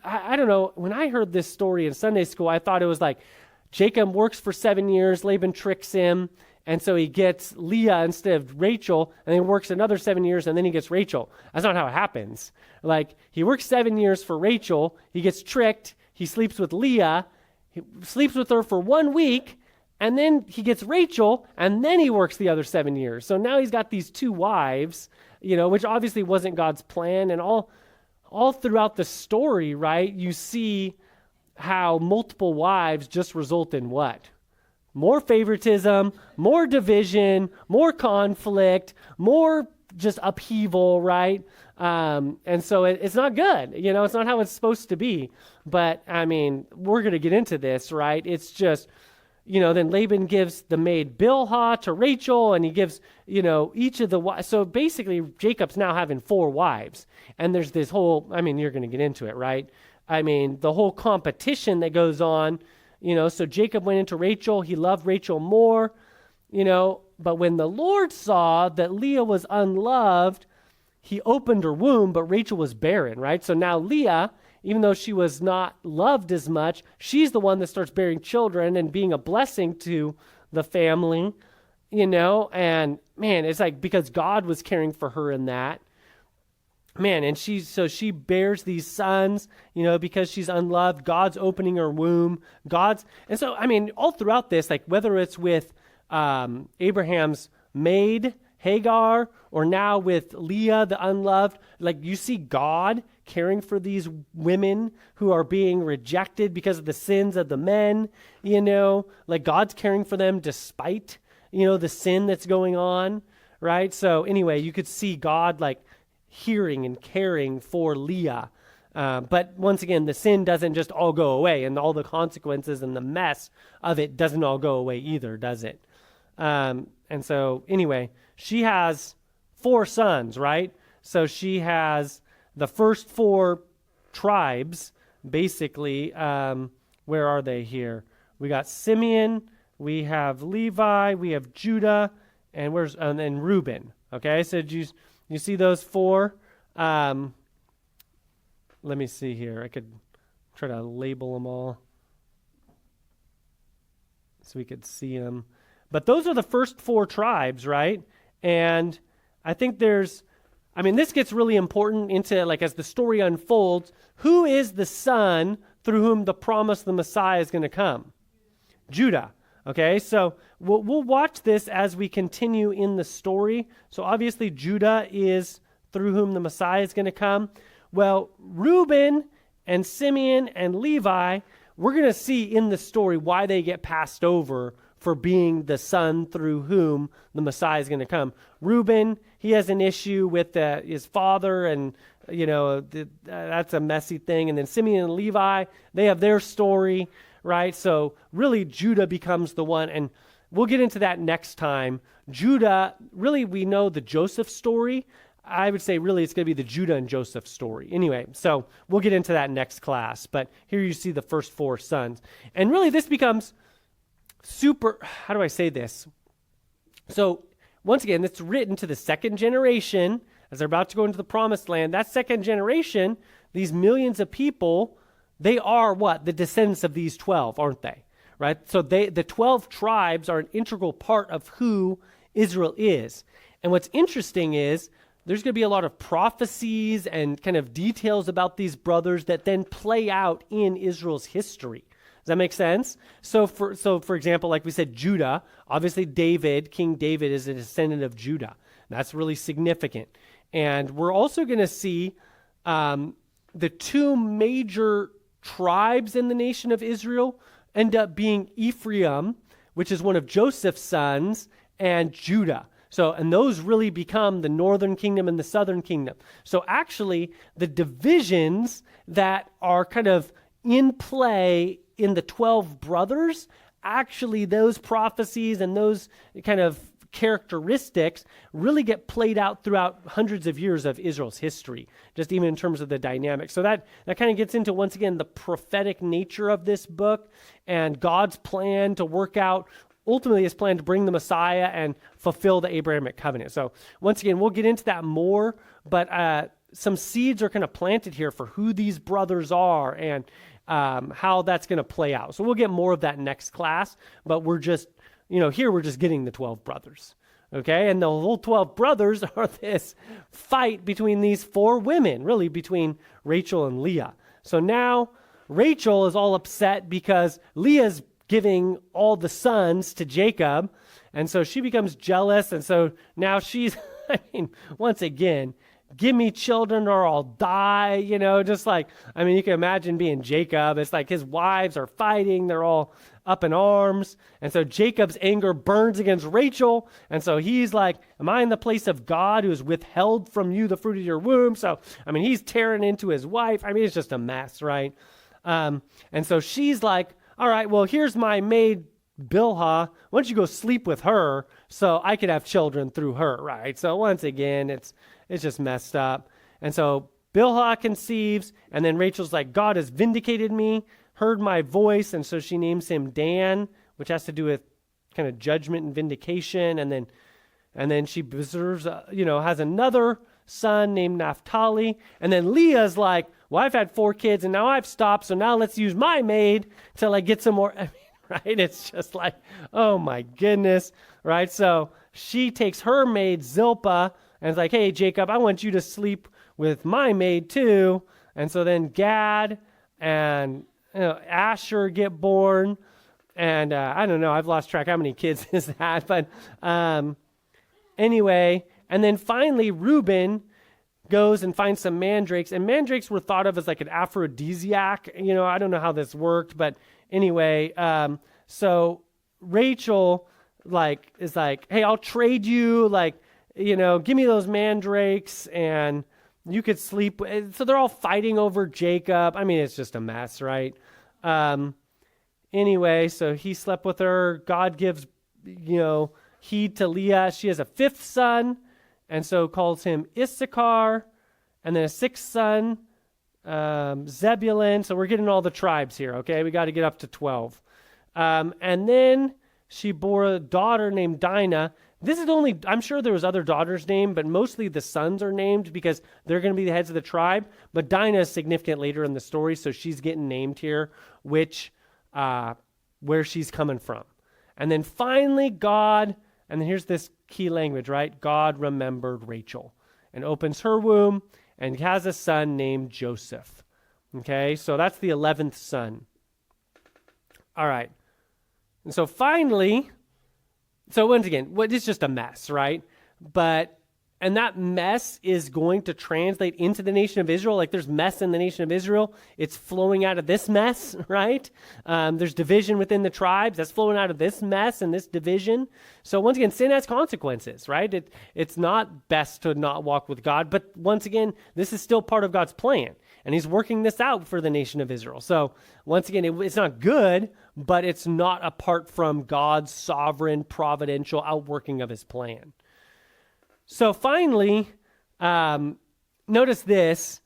S1: I don't know. When I heard this story in Sunday school, I thought it was like Jacob works for 7 years, Laban tricks him, and so he gets Leah instead of Rachel, and then he works another 7 years, and then he gets Rachel. That's not how it happens. Like, he works 7 years for Rachel, he gets tricked, he sleeps with Leah, he sleeps with her for 1 week, and then he gets Rachel, and then he works the other 7 years. So now he's got these 2 wives, which obviously wasn't God's plan. And all throughout the story, right, you see how multiple wives just result in what? More favoritism, more division, more conflict, more just upheaval, right? And so it's not good. It's not how it's supposed to be. But, I mean, we're going to get into this, right? It's just... then Laban gives the maid Bilhah to Rachel, and he gives, each of the wives. So basically, Jacob's now having 4 wives. And there's this whole, I mean, you're going to get into it, right? I mean, the whole competition that goes on, so Jacob went into Rachel. He loved Rachel more, but when the Lord saw that Leah was unloved, he opened her womb, but Rachel was barren, right? So now Leah, even though she was not loved as much, she's the one that starts bearing children and being a blessing to the family, and man, it's like because God was caring for her in that. Man, and she bears these sons, because she's unloved. God's opening her womb. And so, I mean, all throughout this, like whether it's with Abraham's maid, Hagar, or now with Leah, the unloved, like you see God caring for these women who are being rejected because of the sins of the men, like God's caring for them despite, the sin that's going on, right? So anyway, you could see God like hearing and caring for Leah. But once again, the sin doesn't just all go away, and all the consequences and the mess of it doesn't all go away either, does it? And so anyway, she has 4 sons, right? So she has the first 4 tribes, basically. Where are they here? We got Simeon, we have Levi, we have Judah, and then Reuben. Okay, so you see those 4? Let me see here. I could try to label them all so we could see them. But those are the first 4 tribes, right? And I think this gets really important into, like, as the story unfolds, who is the son through whom the promise of the Messiah is going to come? Judah. Okay, so we'll watch this as we continue in the story. So obviously Judah is through whom the Messiah is going to come. Well, Reuben and Simeon and Levi, we're going to see in the story why they get passed over for being the son through whom the Messiah is going to come. Reuben, he has an issue with his father, and that's a messy thing. And then Simeon and Levi, they have their story, right? So really Judah becomes the one, and we'll get into that next time. Judah, really we know the Joseph story. I would say really it's going to be the Judah and Joseph story. Anyway, so we'll get into that next class. But here you see the first 4 sons. And really this becomes super, how do I say this? So once again, it's written to the second generation as they're about to go into the promised land. That second generation, these millions of people, they are what? The descendants of these 12, aren't they? Right? So the 12 tribes are an integral part of who Israel is. And what's interesting is there's going to be a lot of prophecies and kind of details about these brothers that then play out in Israel's history. Does that make sense? So for example, like we said, Judah, obviously King David is a descendant of Judah. That's really significant. And we're also going to see the two major tribes in the nation of Israel end up being Ephraim, which is one of Joseph's sons, and Judah. So, and those really become the northern kingdom and the southern kingdom. So actually, the divisions that are kind of in play in the 12 brothers, actually those prophecies and those kind of characteristics really get played out throughout hundreds of years of Israel's history, just even in terms of the dynamic. So that kind of gets into, once again, the prophetic nature of this book and God's plan to work out ultimately his plan to bring the Messiah and fulfill the Abrahamic covenant. So once again, we'll get into that more, but some seeds are kind of planted here for who these brothers are and how that's going to play out. So we'll get more of that next class, but we're just, here we're just getting the 12 brothers. Okay, and the whole 12 brothers are this fight between these 4 women, really between Rachel and Leah. So now Rachel is all upset because Leah's giving all the sons to Jacob, and so she becomes jealous, and so now she's, once again, give me children or I'll die, just like, you can imagine being Jacob. It's like his wives are fighting, they're all up in arms, and so Jacob's anger burns against Rachel, and so he's like, am I in the place of God who has withheld from you the fruit of your womb? So, he's tearing into his wife. It's just a mess, right? And so she's like, all right, well, here's my maid, Bilhah. Why don't you go sleep with her so I could have children through her, right? So once again, it's just messed up. And so Bilhah conceives, and then Rachel's like, God has vindicated me, heard my voice, and so she names him Dan, which has to do with kind of judgment and vindication. And then she preserves, has another son named Naphtali. And then Leah's like, well, I've had 4 kids and now I've stopped, so now let's use my maid till I get some more. Right? It's just like, oh my goodness, right? So she takes her maid Zilpah and is like, hey, Jacob, I want you to sleep with my maid too. And so then Gad and Asher get born. And I don't know, I've lost track how many kids is that. But anyway, and then finally Reuben goes and finds some mandrakes, and mandrakes were thought of as like an aphrodisiac. I don't know how this worked, but anyway, so Rachel is like, hey, I'll trade you, give me those mandrakes and you could sleep. So they're all fighting over Jacob. It's just a mess, right? Anyway, so he slept with her. God gives, heed to Leah. She has a 5th son, and so calls him Issachar, and then a 6th son, Zebulun. So we're getting all the tribes here, okay? We got to get up to 12. And then she bore a daughter named Dinah. This is only, I'm sure there was other daughters named, but mostly the sons are named because they're going to be the heads of the tribe. But Dinah is significant later in the story, so she's getting named here, where she's coming from. And then finally God, and then here's this key language, right? God remembered Rachel and opens her womb and has a son named Joseph. Okay, so that's the 11th son. All right. And so finally, so once again, it's just a mess, right? And that mess is going to translate into the nation of Israel. Like there's mess in the nation of Israel. It's flowing out of this mess, right? There's division within the tribes. That's flowing out of this mess and this division. So once again, sin has consequences, right? It's not best to not walk with God. But once again, this is still part of God's plan. And he's working this out for the nation of Israel. So once again, it's not good, but it's not apart from God's sovereign, providential outworking of his plan. So finally, notice this.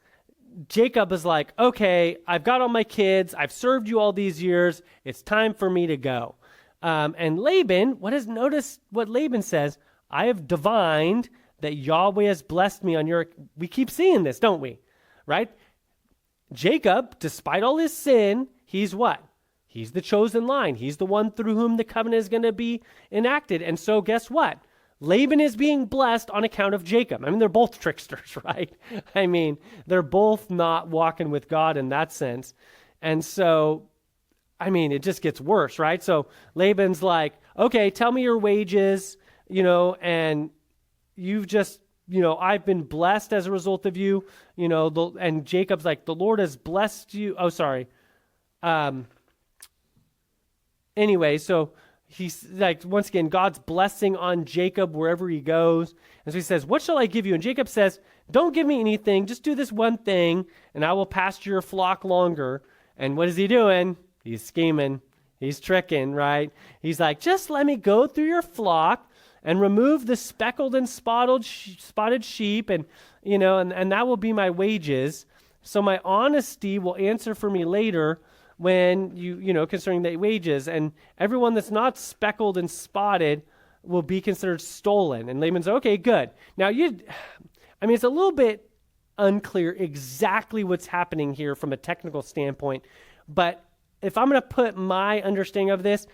S1: Jacob is like, okay, I've got all my kids. I've served you all these years. It's time for me to go. And Laban, notice what Laban says? I have divined that Yahweh has blessed me on your... We keep seeing this, don't we? Right? Jacob, despite all his sin, he's what? He's the chosen line. He's the one through whom the covenant is going to be enacted. And so guess what? Laban is being blessed on account of Jacob. They're both tricksters, right? They're both not walking with God in that sense. And so I mean, it just gets worse, right? So Laban's like, okay, tell me your wages, and you've just, I've been blessed as a result of you, and Jacob's like, the Lord has blessed you. Oh, sorry. Anyway, so he's like, once again, God's blessing on Jacob wherever he goes. And so he says, what shall I give you? And Jacob says, don't give me anything. Just do this one thing, and I will pasture your flock longer. And what is he doing? He's scheming. He's tricking, right? He's like, just let me go through your flock and remove the speckled and spotted sheep, and and that will be my wages. So my honesty will answer for me later when concerning the wages, and everyone that's not speckled and spotted will be considered stolen. And Laban's okay, good. Now it's a little bit unclear exactly what's happening here from a technical standpoint, but if I'm going to put my understanding of this,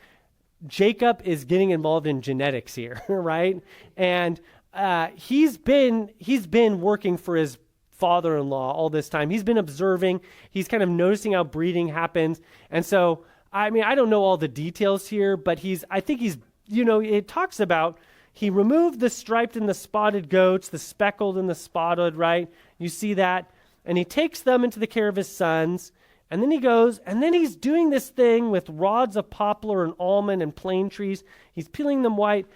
S1: Jacob is getting involved in genetics here, right? And he's been working for his father-in-law all this time. He's been observing. He's kind of noticing how breeding happens. And so, I don't know all the details here, but I think he's, it talks about he removed the striped and the spotted goats, the speckled and the spotted, right? You see that? And he takes them into the care of his sons. And then he goes, and then he's doing this thing with rods of poplar and almond and plane trees. He's peeling them white,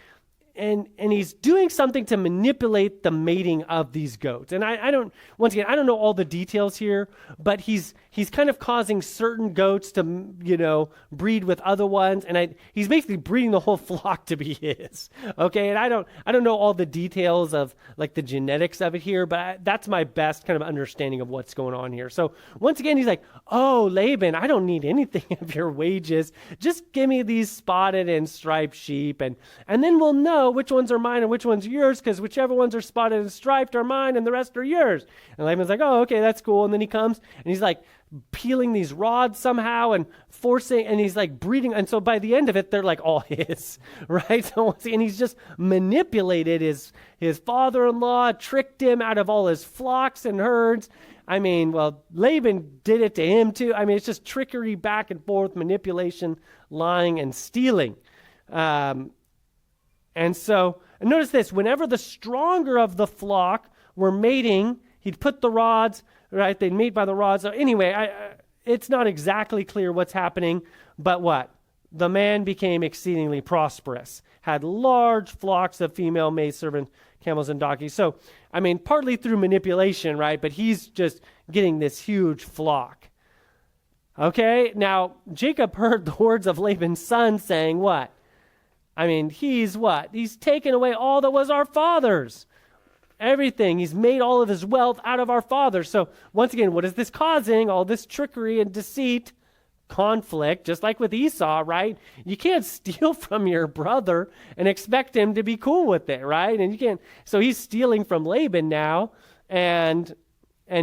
S1: and he's doing something to manipulate the mating of these goats. And I don't know all the details here, but he's kind of causing certain goats to, breed with other ones, and he's basically breeding the whole flock to be his. Okay, and I don't know all the details of like the genetics of it here, but that's my best kind of understanding of what's going on here. So once again, he's like, oh, Laban, I don't need anything of your wages. Just give me these spotted and striped sheep, and then we'll know which ones are mine and which ones are yours, because whichever ones are spotted and striped are mine and the rest are yours. And Laban's like, oh, okay, that's cool. And then he comes and he's like peeling these rods somehow and forcing, and he's like breeding. And so by the end of it, they're like all his, right? So once again, he's just manipulated his father-in-law, tricked him out of all his flocks and herds. Laban did it to him too. It's just trickery, back and forth, manipulation, lying, and stealing. And notice this, whenever the stronger of the flock were mating, he'd put the rods, right? They'd mate by the rods. So anyway, it's not exactly clear what's happening, but what? The man became exceedingly prosperous, had large flocks of female maidservant camels and donkeys. So, partly through manipulation, right? But he's just getting this huge flock. Okay, now Jacob heard the words of Laban's son saying what? He's what? He's taken away all that was our father's. Everything. He's made all of his wealth out of our father. So once again, what is this causing? All this trickery and deceit, conflict, just like with Esau, right? You can't steal from your brother and expect him to be cool with it, right? And you can't. So he's stealing from Laban now, and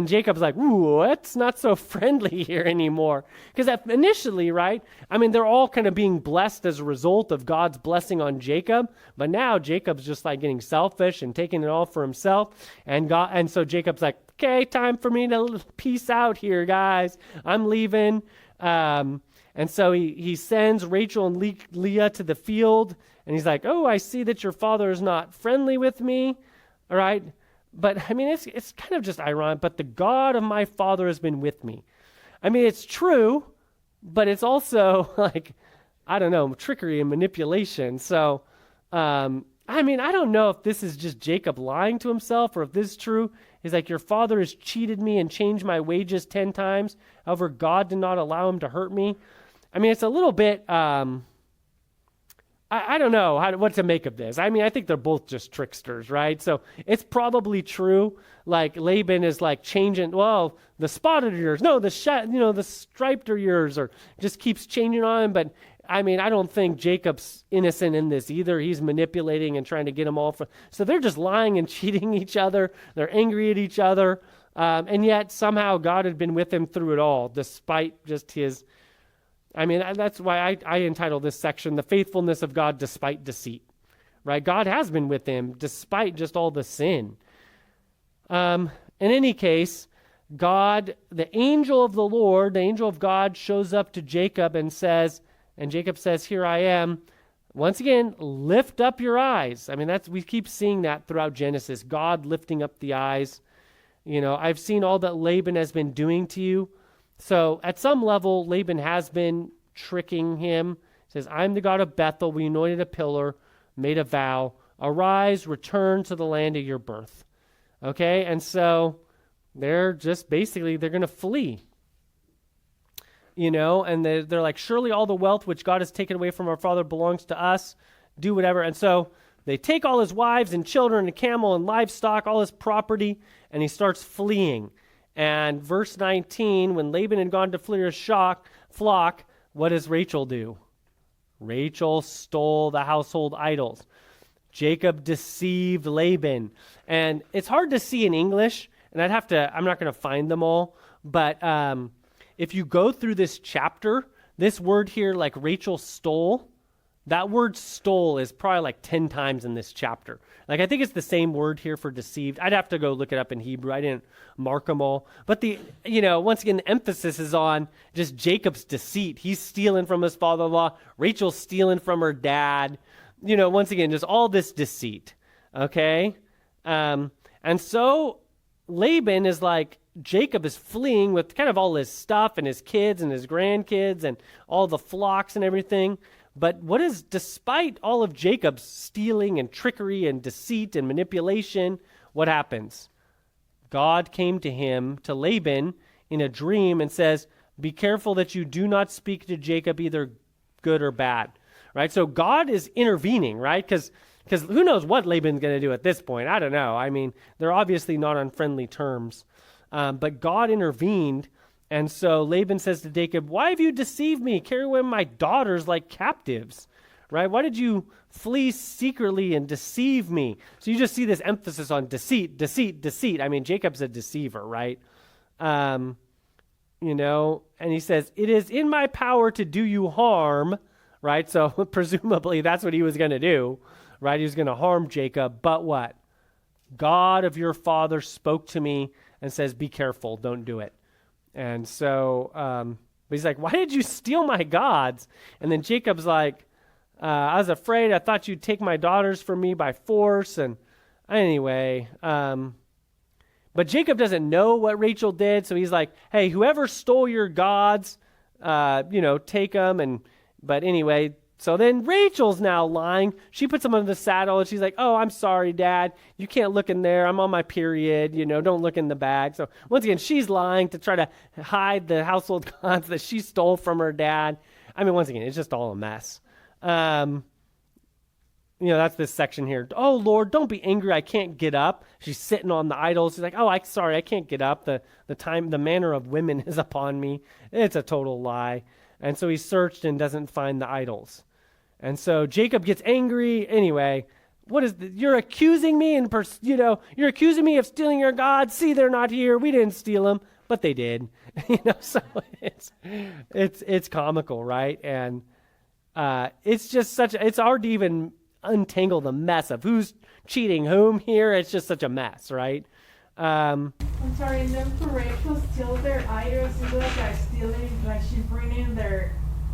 S1: Jacob's like, ooh, it's not so friendly here anymore. Because initially, right, they're all kind of being blessed as a result of God's blessing on Jacob. But now Jacob's just like getting selfish and taking it all for himself. And so Jacob's like, okay, time for me to peace out here, guys. I'm leaving. And so he sends Rachel and Leah to the field. And he's like, oh, I see that your father is not friendly with me. All right. But it's kind of just ironic, but the God of my father has been with me. It's true, but it's also like, I don't know, trickery and manipulation. So, I don't know if this is just Jacob lying to himself or if this is true. He's like, your father has cheated me and changed my wages 10 times. However, God did not allow him to hurt me. It's a little bit, I don't know what to make of this. I think they're both just tricksters, right? So it's probably true. Like Laban is like changing, well, the spotted are yours. No, the striped are yours, or just keeps changing on him. But I don't think Jacob's innocent in this either. He's manipulating and trying to get them all. So they're just lying and cheating each other. They're angry at each other. And yet somehow God had been with him through it all, despite just his... that's why I entitled this section, The Faithfulness of God Despite Deceit, right? God has been with him despite just all the sin. In any case, God, the angel of the Lord, the angel of God shows up to Jacob and Jacob says, here I am. Once again, lift up your eyes. I mean, we keep seeing that throughout Genesis, God lifting up the eyes. I've seen all that Laban has been doing to you. So at some level, Laban has been tricking him. He says, I'm the God of Bethel. We anointed a pillar, made a vow. Arise, return to the land of your birth. Okay, and so they're going to flee. And they're like, surely all the wealth which God has taken away from our father belongs to us. Do whatever. And so they take all his wives and children and camel and livestock, all his property, and he starts fleeing. And verse 19, when Laban had gone to flee his flock, what does Rachel do? Rachel stole the household idols. Jacob deceived Laban. And it's hard to see in English, and I'm not going to find them all, but if you go through this chapter, this word here, like Rachel stole, that word stole is probably like 10 times in this chapter. Like, I think it's the same word here for deceived. I'd have to go look it up in Hebrew. I didn't mark them all. But once again, the emphasis is on just Jacob's deceit. He's stealing from his father-in-law. Rachel's stealing from her dad. Once again, just all this deceit. Okay? And so Laban is like, Jacob is fleeing with kind of all his stuff and his kids and his grandkids and all the flocks and everything. But despite all of Jacob's stealing and trickery and deceit and manipulation, what happens? God came to him, to Laban, in a dream and says, be careful that you do not speak to Jacob either good or bad. Right? So God is intervening, right? Because who knows what Laban's going to do at this point? I don't know. I mean, they're obviously not on friendly terms. But God intervened, and so Laban says to Jacob, why have you deceived me? Carry away my daughters like captives, right? Why did you flee secretly and deceive me? So you just see this emphasis on deceit, deceit, deceit. I mean, Jacob's a deceiver, right? And he says, it is in my power to do you harm, right? So presumably that's what he was going to do, right? He was going to harm Jacob, but what? God of your father spoke to me and says, be careful, don't do it. And so, but he's like, why did you steal my gods? And then Jacob's like, I was afraid. I thought you'd take my daughters from me by force. And anyway, but Jacob doesn't know what Rachel did. So he's like, hey, whoever stole your gods, take them. But anyway, so then Rachel's now lying. She puts him on the saddle and she's like, oh, I'm sorry, Dad. You can't look in there. I'm on my period. Don't look in the bag. So once again, she's lying to try to hide the household gods that she stole from her dad. I mean, once again, it's just all a mess. That's this section here. Oh, Lord, don't be angry. I can't get up. She's sitting on the idols. She's like, oh, sorry, I can't get up. The manner of women is upon me. It's a total lie. And so he searched and doesn't find the idols. And so Jacob gets angry. Anyway, you're accusing me you're accusing me of stealing your gods. See, they're not here. We didn't steal them, but they did. So it's comical, right? And it's just it's hard to even untangle the mess of who's cheating whom here. It's just such a mess, right?
S2: I'm sorry, and then for Rachel steal their idols, it's like they're stealing, like she's bringing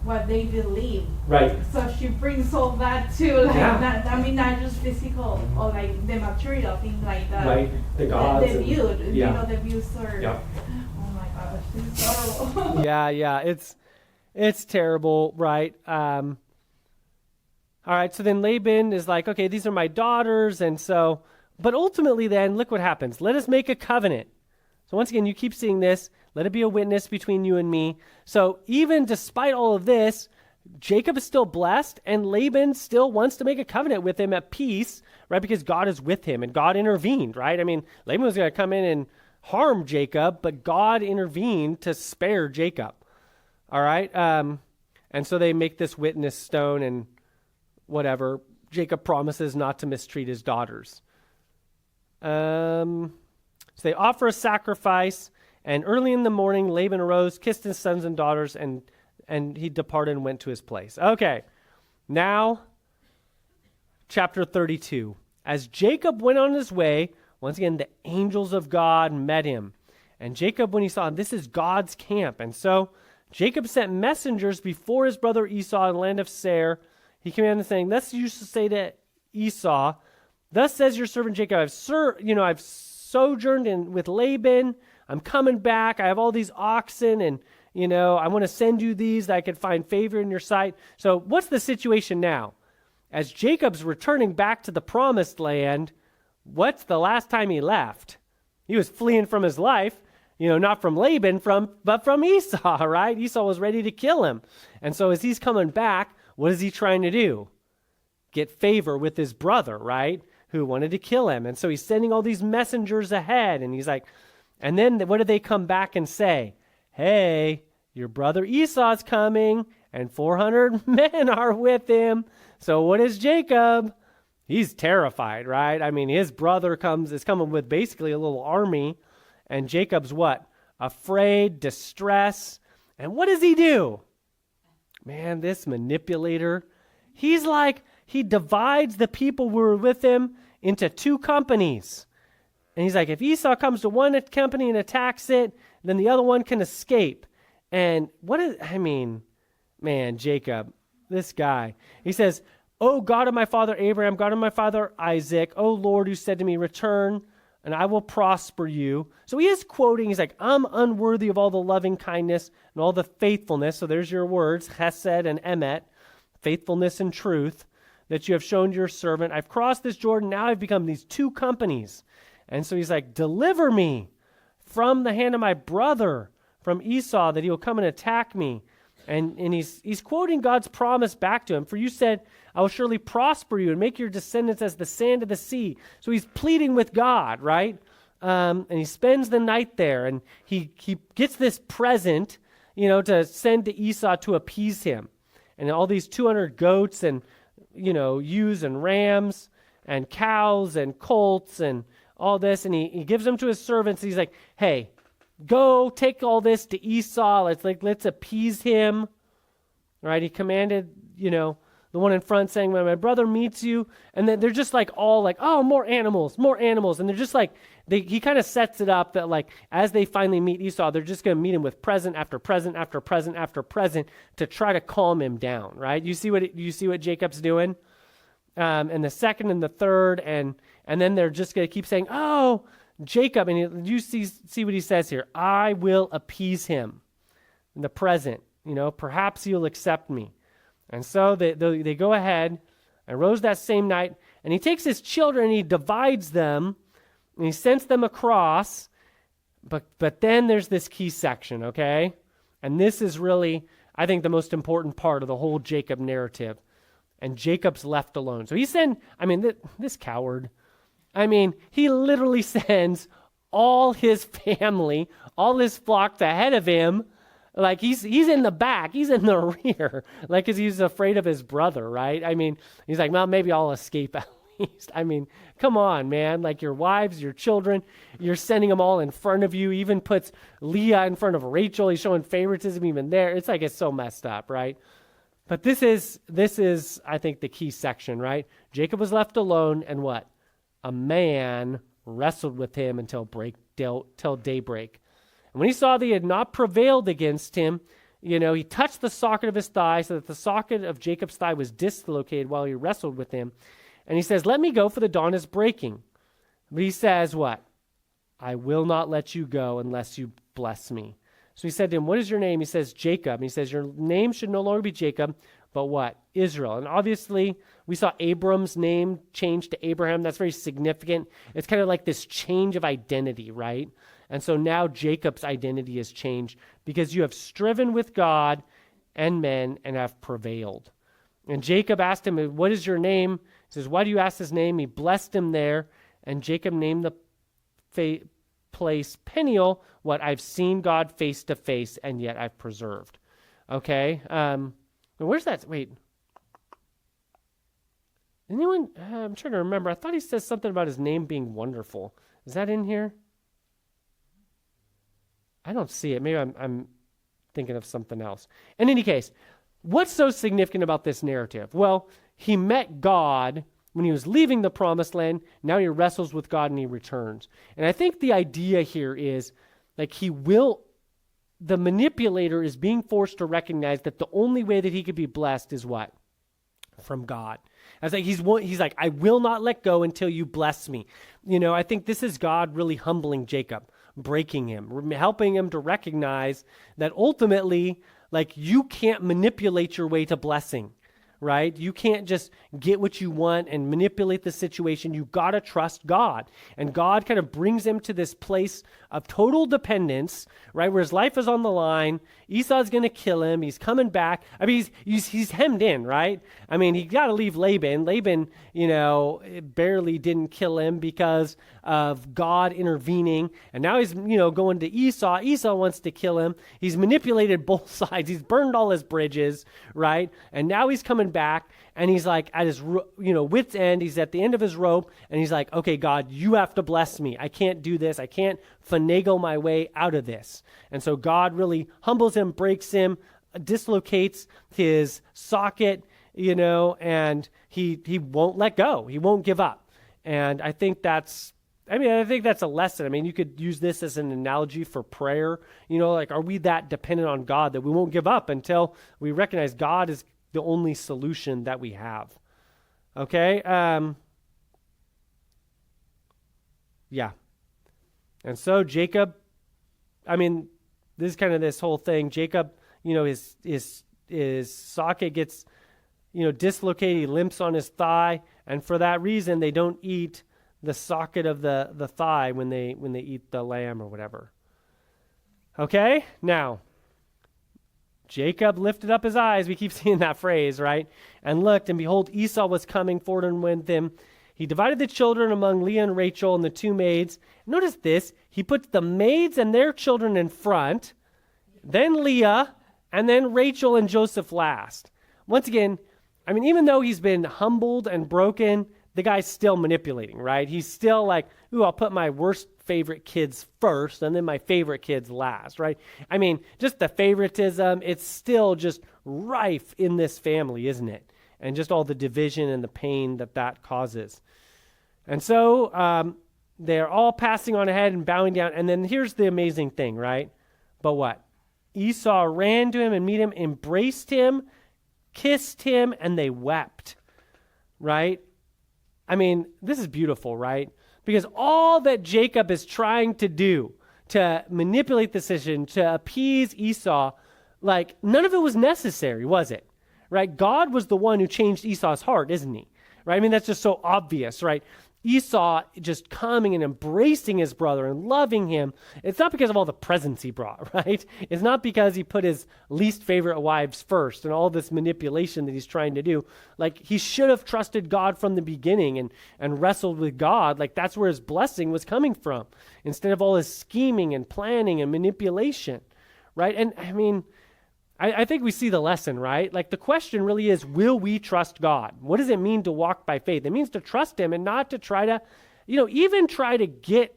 S2: what they believe.
S1: Right.
S2: So she brings all that too, like
S1: Yeah.
S2: that. I mean, not just physical or like the material things, like the
S1: Right. The gods.
S2: the view.
S1: Yeah.
S2: The views are.
S1: Yep.
S2: Oh my gosh, this is horrible.
S1: Yeah. It's terrible, right? All right. So then Laban is like, okay, these are my daughters, and so. But ultimately, then look what happens. Let us make a covenant. So once again, you keep seeing this. Let it be a witness between you and me. So even despite all of this, Jacob is still blessed, and Laban still wants to make a covenant with him at peace, right? Because God is with him, and God intervened, right? I mean, Laban was going to come in and harm Jacob, but God intervened to spare Jacob. All right? And so they make this witness stone, and whatever. Jacob promises not to mistreat his daughters. So they offer a sacrifice, and early in the morning, Laban arose, kissed his sons and daughters, and he departed and went to his place. Okay, now, chapter 32. As Jacob went on his way, once again, the angels of God met him, And Jacob, when he saw, this is God's camp. And so Jacob sent messengers before his brother Esau in the land of Seir. He commanded, saying, thus you used to say to Esau, thus says your servant Jacob, I've sojourned with Laban. I'm coming back. I have all these oxen, and I want to send you these that I could find favor in your sight. So what's the situation now? As Jacob's returning back to the promised land, what's the last time he left? He was fleeing from his life, not from Laban, but from Esau, right? Esau was ready to kill him. And so as he's coming back, what is he trying to do? Get favor with his brother, right? Who wanted to kill him. And so he's sending all these messengers ahead, and he's like, and then what do they come back and say? Hey, your brother Esau's coming, and 400 men are with him. So what is Jacob? He's terrified, right? I mean, his brother is coming with basically a little army, and Jacob's what? Afraid, distress. And what does he do? Man, this manipulator, he divides the people who were with him into two companies. And he's like, if Esau comes to one company and attacks it, then the other one can escape. And man, Jacob, this guy, he says, O God of my father Abraham, God of my father Isaac, O Lord, who said to me, return, and I will prosper you. So he is quoting, he's like, I'm unworthy of all the loving kindness and all the faithfulness. So there's your words, chesed and emet, faithfulness and truth, that you have shown to your servant. I've crossed this Jordan, now I've become these two companies. And so he's like, deliver me from the hand of my brother, from Esau, that he will come and attack me. And he's quoting God's promise back to him. For you said, I will surely prosper you and make your descendants as the sand of the sea. So he's pleading with God, right? And he spends the night there, and he gets this present, to send to Esau to appease him. And all these 200 goats and, ewes and rams and cows and colts and all this. And he gives them to his servants. He's like, hey, go take all this to Esau. Let's appease him. Right? He commanded, the one in front saying, when my brother meets you, and then they're just all like, oh, more animals. And they're just he kind of sets it up that as they finally meet Esau, they're just going to meet him with present after present after present after present to try to calm him down, right? You see what Jacob's doing? And the second and the third, and then they're just going to keep saying, oh, Jacob, and you see what he says here, I will appease him in the present, perhaps he'll accept me. And so they go ahead and rose that same night, and he takes his children and he divides them, and he sends them across, but then there's this key section, okay? And this is really, I think, the most important part of the whole Jacob narrative. And Jacob's left alone. So this coward, he literally sends all his family, all his flocks ahead of him. He's in the back, he's in the rear, because he's afraid of his brother, right? He's like, well, maybe I'll escape at least. Come on, man. Your wives, your children, you're sending them all in front of you. He even puts Leah in front of Rachel. He's showing favoritism even there. It's so messed up, right? But this is, I think, the key section, right? Jacob was left alone, and what? A man wrestled with him until daybreak. And when he saw that he had not prevailed against him, he touched the socket of his thigh so that the socket of Jacob's thigh was dislocated while he wrestled with him. And he says, let me go, for the dawn is breaking. But he says what? I will not let you go unless you bless me. So he said to him, what is your name? He says, Jacob. And he says, your name should no longer be Jacob, but what? Israel. And obviously, we saw Abram's name changed to Abraham. That's very significant. It's kind of like this change of identity, right? And so now Jacob's identity has changed because you have striven with God and men and have prevailed. And Jacob asked him, what is your name? He says, why do you ask his name? He blessed him there. And Jacob named the place Peniel, what? I've seen God face to face, and yet I've preserved. Okay? Where's that? Wait. Anyone? I'm trying to remember. I thought he says something about his name being wonderful. Is that in here? I don't see it. Maybe I'm thinking of something else. In any case, what's so significant about this narrative? Well, he met God when he was leaving the promised land. Now he wrestles with God and he returns. And I think the idea here is Like the manipulator is being forced to recognize that the only way that he could be blessed is what? From God. I was like, he's like, I will not let go until you bless me. I think this is God really humbling Jacob, breaking him, helping him to recognize that ultimately, like, you can't manipulate your way to blessing, right? You can't just get what you want and manipulate the situation. You got to trust God. And God kind of brings him to this place of total dependence, right? Where his life is on the line. Esau's going to kill him. He's coming back. I mean, he's hemmed in, right? I mean, he got to leave Laban. Laban, barely didn't kill him because of God intervening. And now he's, going to Esau. Esau wants to kill him. He's manipulated both sides. He's burned all his bridges, right? And now he's coming back, and he's like at his, wit's end. He's at the end of his rope, and he's like, okay, God, you have to bless me. I can't do this. I can't finagle my way out of this. And so God really humbles him, breaks him, dislocates his socket, and he won't let go. He won't give up. And I think that's a lesson. I mean, you could use this as an analogy for prayer. Like, are we that dependent on God that we won't give up until we recognize God is the only solution that we have? Okay? Yeah. And so Jacob, this is kind of this whole thing. Jacob, his socket gets, dislocated. He limps on his thigh. And for that reason, they don't eat the socket of the thigh when they eat the lamb or whatever. Okay? Now, Jacob lifted up his eyes. We keep seeing that phrase, right? And looked, and behold, Esau was coming forward and with him. He divided the children among Leah and Rachel and the two maids. Notice this. He puts the maids and their children in front, then Leah, and then Rachel and Joseph last. Once again, even though he's been humbled and broken, the guy's still manipulating, right? He's still like, ooh, I'll put my worst favorite kids first and then my favorite kids last, right? Just the favoritism, it's still just rife in this family, isn't it? And just all the division and the pain that causes. And so they're all passing on ahead and bowing down. And then here's the amazing thing, right? But what? Esau ran to him and met him, embraced him, kissed him, and they wept, right? This is beautiful, right? Because all that Jacob is trying to do to manipulate the situation, to appease Esau, like, none of it was necessary, was it? Right? God was the one who changed Esau's heart, isn't he? Right? That's just so obvious, right? Esau just coming and embracing his brother and loving him. It's not because of all the presents he brought, right? It's not because he put his least favorite wives first and all this manipulation that he's trying to do. Like, he should have trusted God from the beginning and wrestled with God. Like, that's where his blessing was coming from, instead of all his scheming and planning and manipulation, right? And I think we see the lesson, right? Like, the question really is, will we trust God? What does it mean to walk by faith? It means to trust him and not to try to, even try to get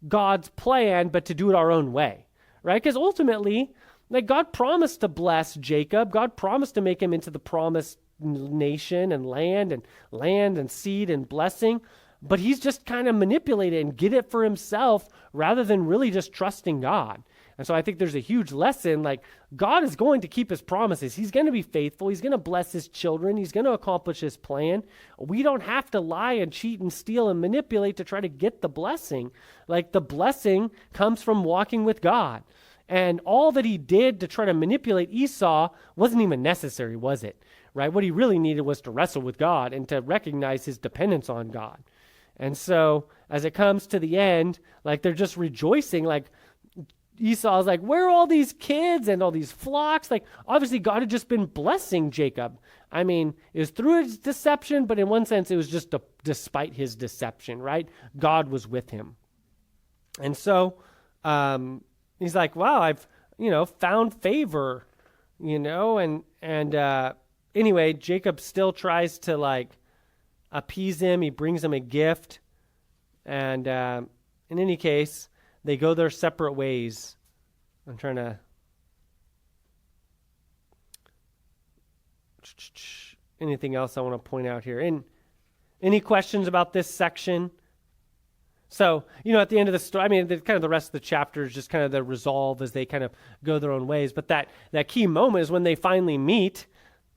S1: God's plan, but to do it our own way, right? Because ultimately, like, God promised to bless Jacob. God promised to make him into the promised nation and land and seed and blessing. But he's just kind of manipulated and get it for himself rather than really just trusting God. And so I think there's a huge lesson, like, God is going to keep his promises. He's going to be faithful. He's going to bless his children. He's going to accomplish his plan. We don't have to lie and cheat and steal and manipulate to try to get the blessing. Like, the blessing comes from walking with God. And all that he did to try to manipulate Esau wasn't even necessary, was it? Right? What he really needed was to wrestle with God and to recognize his dependence on God. And so as it comes to the end, like, they're just rejoicing, like, Esau's like, where are all these kids and all these flocks? Like, obviously God had just been blessing Jacob. It was through his deception, but in one sense it was just despite his deception, right? God was with him. And so he's like, wow, I've, found favor, and anyway, Jacob still tries to, like, appease him. He brings him a gift. And in any case, they go their separate ways. I'm trying to... Anything else I want to point out here? Any questions about this section? So, at the end of the story, I mean, kind of the rest of the chapter is just kind of the resolve as they kind of go their own ways. But that key moment is when they finally meet.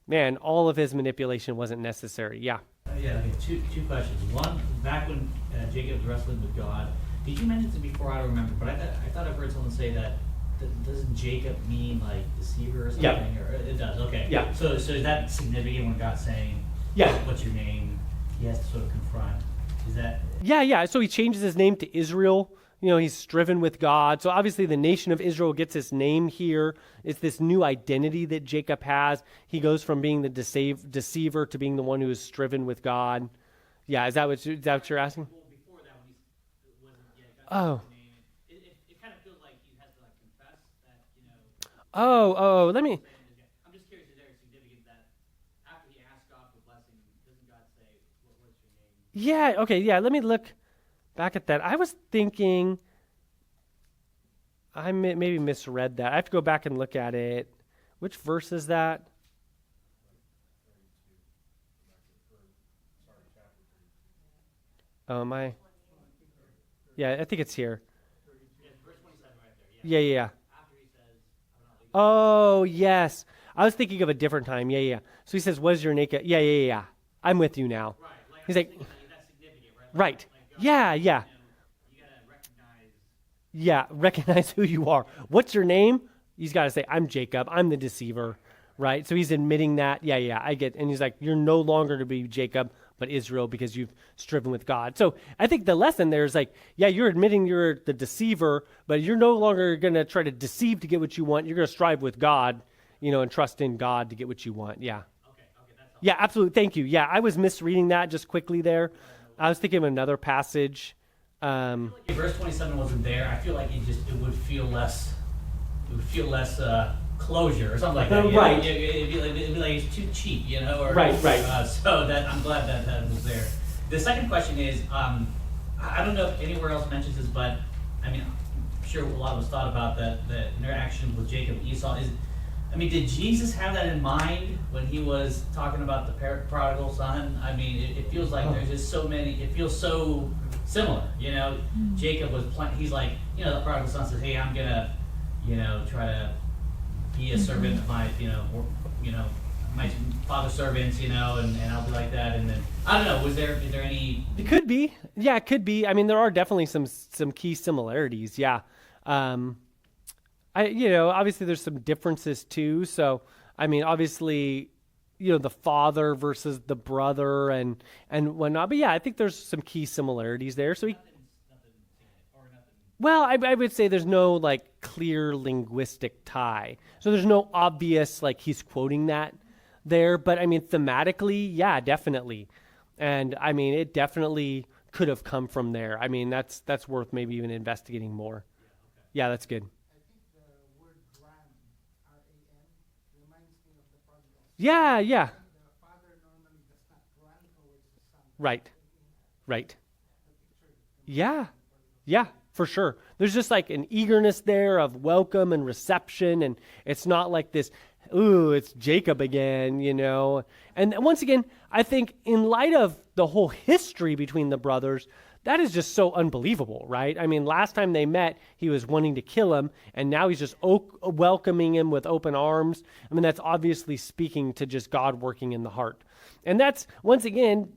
S1: Man, all of his manipulation wasn't necessary. Yeah.
S4: Yeah, okay, two questions. One, back when Jacob was wrestling with God, did you mention this before? I don't remember, but I thought I've heard someone say that doesn't Jacob mean like deceiver or something?
S1: Yeah.
S4: Or it does. Okay.
S1: Yeah.
S4: So is that significant when God's saying,
S1: Yeah.
S4: what's your name? He has to sort of confront. Is that?
S1: Yeah. So he changes his name to Israel. He's striven with God. So obviously the nation of Israel gets his name here. It's this new identity that Jacob has. He goes from being the deceiver to being the one who is striven with God. Yeah, is that what you're asking?
S4: Well, before that, when he wasn't yet
S1: Oh.
S4: God's name, it kind of feels like he has to like confess that,
S1: Let me.
S4: I'm just curious, is there a significance that after he asked God for blessing, doesn't God say, what's your name?
S1: Yeah, okay, yeah, let me look back at that. I was thinking I maybe misread that. I have to go back and look at it. Which verse is that? Oh, am I? Yeah, I think it's here.
S4: Yeah, verse 27 right there.
S1: Yeah.
S4: After he says, I'm not leaving.
S1: Oh, yes. I was thinking of a different time. Yeah. So he says, "Was your naked?" Yeah. I'm with you now.
S4: Right. Like,
S1: He's
S4: I'm
S1: like,
S4: thinking that that's significant, right?
S1: right.
S4: Like God,
S1: Yeah.
S4: you gotta recognize.
S1: Yeah, recognize who you are. What's your name? He's got to say, "I'm Jacob. I'm the deceiver." Right? So he's admitting that. Yeah, I get. And he's like, "You're no longer to be Jacob, but Israel, because you've striven with God." So I think the lesson there is like, yeah, you're admitting you're the deceiver, but you're no longer going to try to deceive to get what you want. You're going to strive with God, and trust in God to get what you want. Yeah.
S4: Okay, that's helpful.
S1: Yeah, absolutely. Thank you. Yeah, I was misreading that just quickly there. I was thinking of another passage.
S4: If verse 27 wasn't there, I feel like it would feel less closure or something like that.
S1: Right.
S4: It'd be like it's too cheap, or
S1: Right.
S4: so that I'm glad that was there. The second question is, I don't know if anywhere else mentions this, but I mean, I'm sure a lot of us thought about the interaction with Jacob and Esau. Did Jesus have that in mind when he was talking about the prodigal son? I mean, it feels like there's just so many. It feels so similar. Jacob was he's like, the prodigal son says, "Hey, I'm gonna, try to be a servant of my, my father's servants, and I'll be like that." And then I don't know. Is there any?
S1: It could be. Yeah, it could be. I mean, there are definitely some key similarities. Yeah. Obviously there's some differences too. So, I mean, obviously, the father versus the brother and whatnot. But yeah, I think there's some key similarities there. So well, I would say there's no like clear linguistic tie. So there's no obvious like he's quoting that there. But I mean, thematically, yeah, definitely. And I mean, it definitely could have come from there. I mean, that's worth maybe even investigating more. Yeah, that's good.
S6: I think the word ran, R-A-N, reminds me of the prodigal son.
S1: Yeah.
S6: The father normally does not run towards the son.
S1: Right.
S6: The picture.
S1: Yeah, for sure. There's just like an eagerness there of welcome and reception, and it's not like this, ooh, it's Jacob again, And once again, I think in light of the whole history between the brothers, that is just so unbelievable, right? I mean, last time they met, he was wanting to kill him, and now he's just welcoming him with open arms. I mean, that's obviously speaking to just God working in the heart. And that's, once again,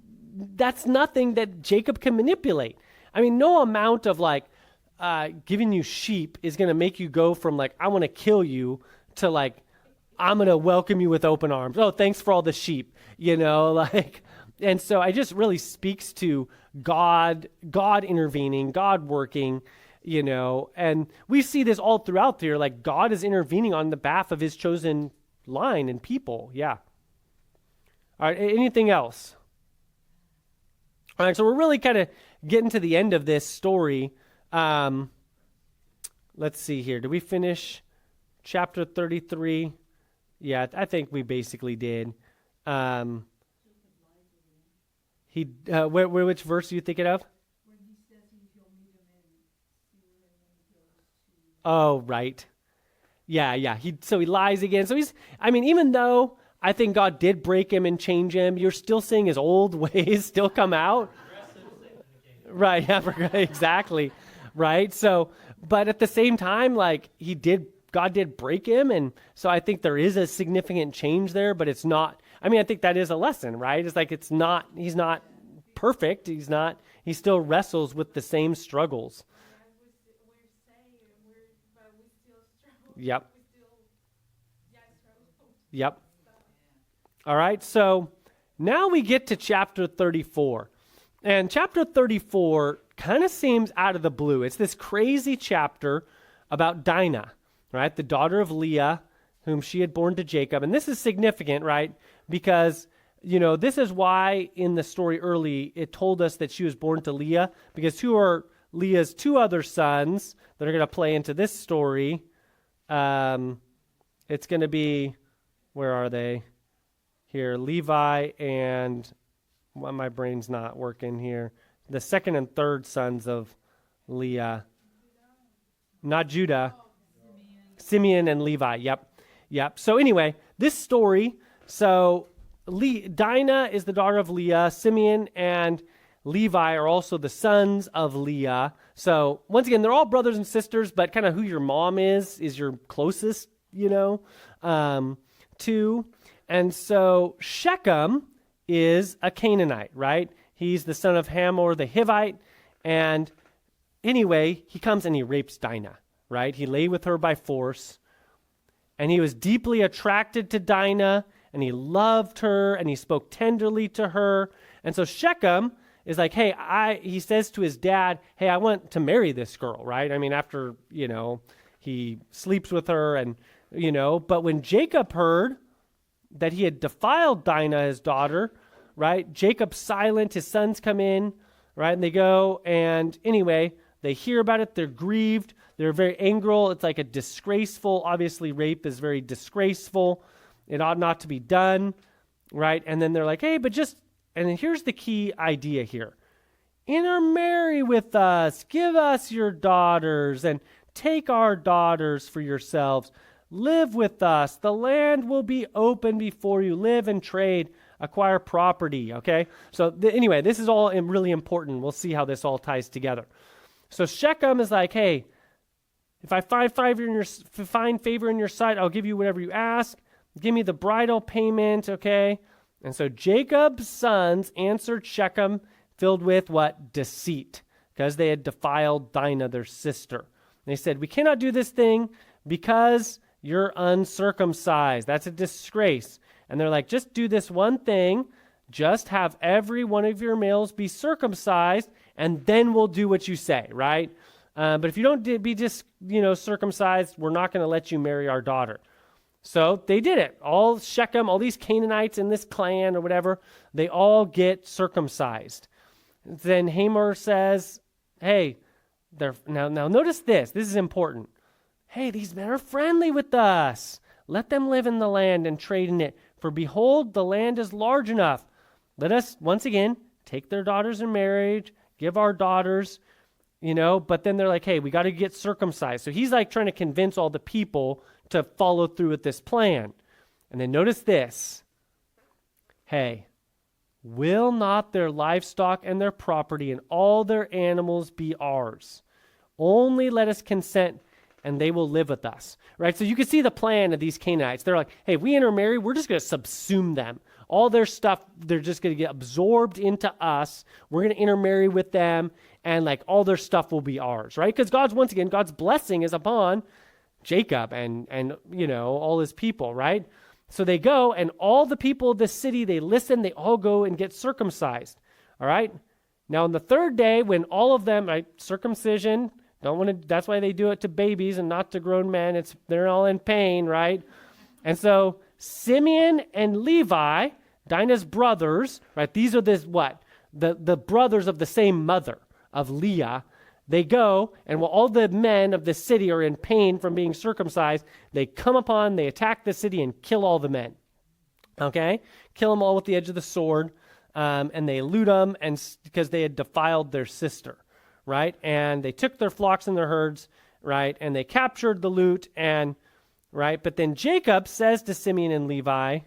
S1: that's nothing that Jacob can manipulate. I mean, no amount of like giving you sheep is going to make you go from like, I want to kill you, to like, I'm going to welcome you with open arms. Oh, thanks for all the sheep, and so it just really speaks to God intervening, God working, and we see this all throughout here. Like God is intervening on the behalf of his chosen line and people. Yeah. All right. Anything else? All right. So we're really kind of getting to the end of this story. Let's see here. Did we finish chapter 33? Yeah, I think we basically did. Which verse are you thinking of?
S3: When he says he'll meet him in Seir and then he goes to...
S1: Oh, right. Yeah. So he lies again. So even though I think God did break him and change him, you're still seeing his old ways still come out. Right, yeah, exactly. Right. So, but at the same time, like God did break him. And so I think there is a significant change there, but it's not, I mean, I think that is a lesson, right? It's like, he's not perfect. He still wrestles with the same struggles. Yep. Yep. All right. So now we get to chapter 34. And chapter 34 kind of seems out of the blue. It's this crazy chapter about Dinah, right? The daughter of Leah, whom she had born to Jacob. And this is significant, right? Because, this is why in the story early, it told us that she was born to Leah, because who are Leah's two other sons that are going to play into this story? It's going to be, where are they? Here, Levi and, well, my brain's not working here. The second and third sons of Leah. Not Judah. Simeon and Levi. Yep. So anyway, this story, so Dinah is the daughter of Leah. Simeon and Levi are also the sons of Leah. So once again, they're all brothers and sisters, but kind of who your mom is your closest, to. And so Shechem is a Canaanite, right? He's the son of Hamor the Hivite. And anyway, he comes and he rapes Dinah, right? He lay with her by force. And he was deeply attracted to Dinah, and he loved her, and he spoke tenderly to her. And so Shechem is like, hey, he says to his dad, hey, I want to marry this girl, right? I mean, after, he sleeps with her and, but when Jacob heard that he had defiled Dinah, his daughter, right? Jacob's silent, his sons come in, right? And they go, and anyway, they hear about it, they're grieved, they're very angry. It's like a disgraceful, obviously rape is very disgraceful. It ought not to be done, right? And then they're like, hey, and then here's the key idea here. Intermarry with us, give us your daughters, and take our daughters for yourselves. Live with us. The land will be open before you. Live and trade, acquire property, okay? So anyway, this is all really important. We'll see how this all ties together. So Shechem is like, hey, if I find favor in your sight, I'll give you whatever you ask. Give me the bridal payment, okay? And so Jacob's sons answered Shechem filled with what? Deceit, because they had defiled Dinah, their sister. They said, we cannot do this thing because you're uncircumcised. That's a disgrace. And they're like, just do this one thing. Just have every one of your males be circumcised, and then we'll do what you say, right? But if you don't be just, circumcised, we're not going to let you marry our daughter. So they did it. All Shechem, all these Canaanites in this clan or whatever, they all get circumcised. Then Hamor says, hey, now notice this. This is important. Hey, these men are friendly with us. Let them live in the land and trade in it. For behold, the land is large enough. Let us, once again, take their daughters in marriage, give our daughters, but then they're like, hey, we got to get circumcised. So he's like trying to convince all the people to follow through with this plan. And then notice this. Hey, will not their livestock and their property and all their animals be ours? Only let us consent and they will live with us, right? So you can see the plan of these Canaanites. They're like, hey, if we intermarry, we're just going to subsume them. All their stuff, they're just going to get absorbed into us. We're going to intermarry with them, and like all their stuff will be ours, right? Because God's blessing is upon Jacob and all his people, right? So they go, and all the people of the city, they listen, they all go and get circumcised, all right? Now on the third day, when all of them, right, circumcision, that's why they do it to babies and not to grown men. They're all in pain, right? And so Simeon and Levi, Dinah's brothers, right? These are the brothers of the same mother of Leah. They go, and while all the men of the city are in pain from being circumcised, they attack the city and kill all the men. Okay? Kill them all with the edge of the sword, and they loot them because they had defiled their sister. Right? And they took their flocks and their herds, right? And they captured the loot, right? But then Jacob says to Simeon and Levi,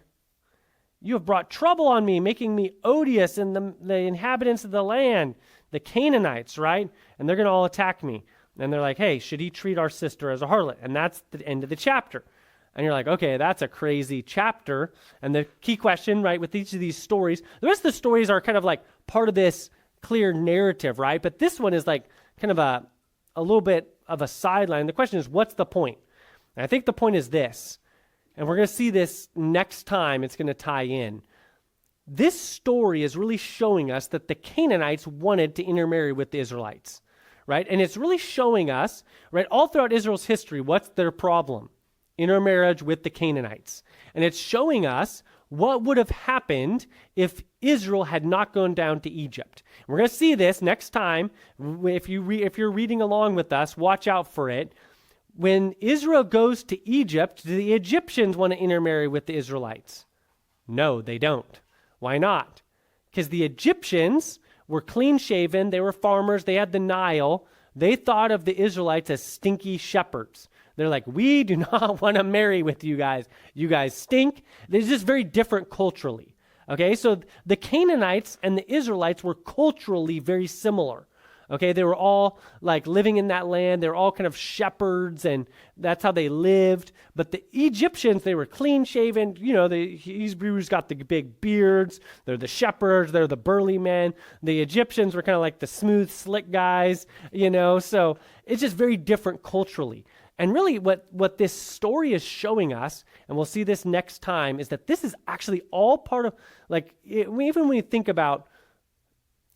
S1: you have brought trouble on me, making me odious in the inhabitants of the land. the Canaanites, right? And they're going to all attack me. And they're like, hey, should he treat our sister as a harlot? And that's the end of the chapter. And you're like, okay, that's a crazy chapter. And the key question, right, with each of these stories, the rest of the stories are kind of like part of this clear narrative, right? But this one is like kind of a little bit of a sideline. The question is, what's the point? And I think the point is this, and we're going to see this next time it's going to tie in. This story is really showing us that the Canaanites wanted to intermarry with the Israelites, right? And it's really showing us, right, all throughout Israel's history, what's their problem? Intermarriage with the Canaanites. And it's showing us what would have happened if Israel had not gone down to Egypt. We're going to see this next time. If you're reading along with us, watch out for it. When Israel goes to Egypt, do the Egyptians want to intermarry with the Israelites? No, they don't. Why not? Because the Egyptians were clean-shaven, they were farmers, they had the Nile. They thought of the Israelites as stinky shepherds. They're like, we do not want to marry with you guys. You guys stink. They're just very different culturally. Okay, so the Canaanites and the Israelites were culturally very similar. Okay, they were all like living in that land. They were all kind of shepherds, and that's how they lived. But the Egyptians, they were clean shaven. You know, the Hebrews got the big beards. They're the shepherds. They're the burly men. The Egyptians were kind of like the smooth, slick guys, you know. So it's just very different culturally. And really what this story is showing us, and we'll see this next time, is that this is actually all part of, like, even when you think about,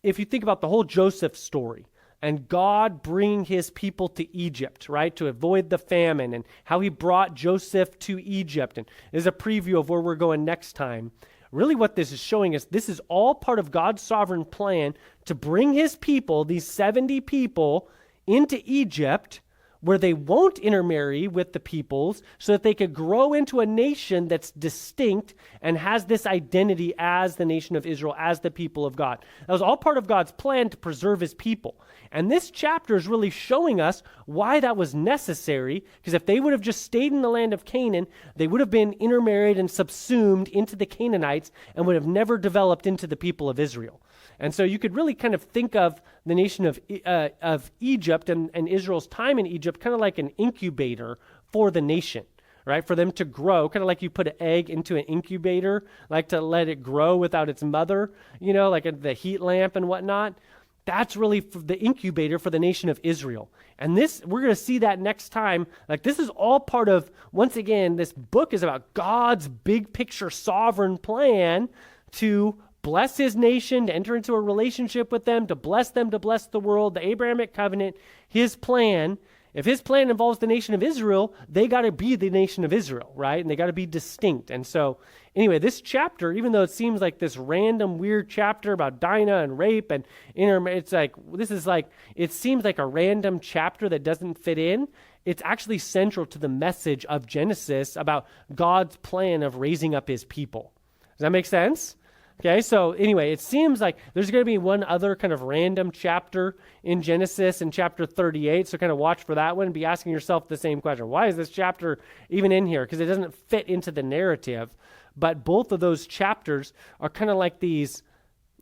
S1: if you think about the whole Joseph story and God bringing his people to Egypt, right, to avoid the famine, and how he brought Joseph to Egypt, and is a preview of where we're going next time. Really what this is showing us, this is all part of God's sovereign plan to bring his people, these 70 people, into Egypt, where they won't intermarry with the peoples, so that they could grow into a nation that's distinct and has this identity as the nation of Israel, as the people of God. That was all part of God's plan to preserve his people. And this chapter is really showing us why that was necessary, because if they would have just stayed in the land of Canaan, they would have been intermarried and subsumed into the Canaanites and would have never developed into the people of Israel. And so you could really kind of think of the nation of Egypt and Israel's time in Egypt kind of like an incubator for the nation, right? For them to grow, kind of like you put an egg into an incubator, like to let it grow without its mother, you know, like the heat lamp and whatnot. That's really the incubator for the nation of Israel. And this, we're going to see that next time. Like, this is all part of, once again, this book is about God's big picture sovereign plan to bless his nation, to enter into a relationship with them, to bless the world, the Abrahamic covenant, his plan. If his plan involves the nation of Israel, they got to be the nation of Israel, right? And they got to be distinct. And so, anyway, this chapter, even though it seems like this random weird chapter about Dinah and rape and it's like, it seems like a random chapter that doesn't fit in. It's actually central to the message of Genesis about God's plan of raising up his people. Does that make sense? Okay, so anyway, it seems like there's going to be one other kind of random chapter in Genesis in chapter 38, so kind of watch for that one and be asking yourself the same question. Why is this chapter even in here? Because it doesn't fit into the narrative, but both of those chapters are kind of like these,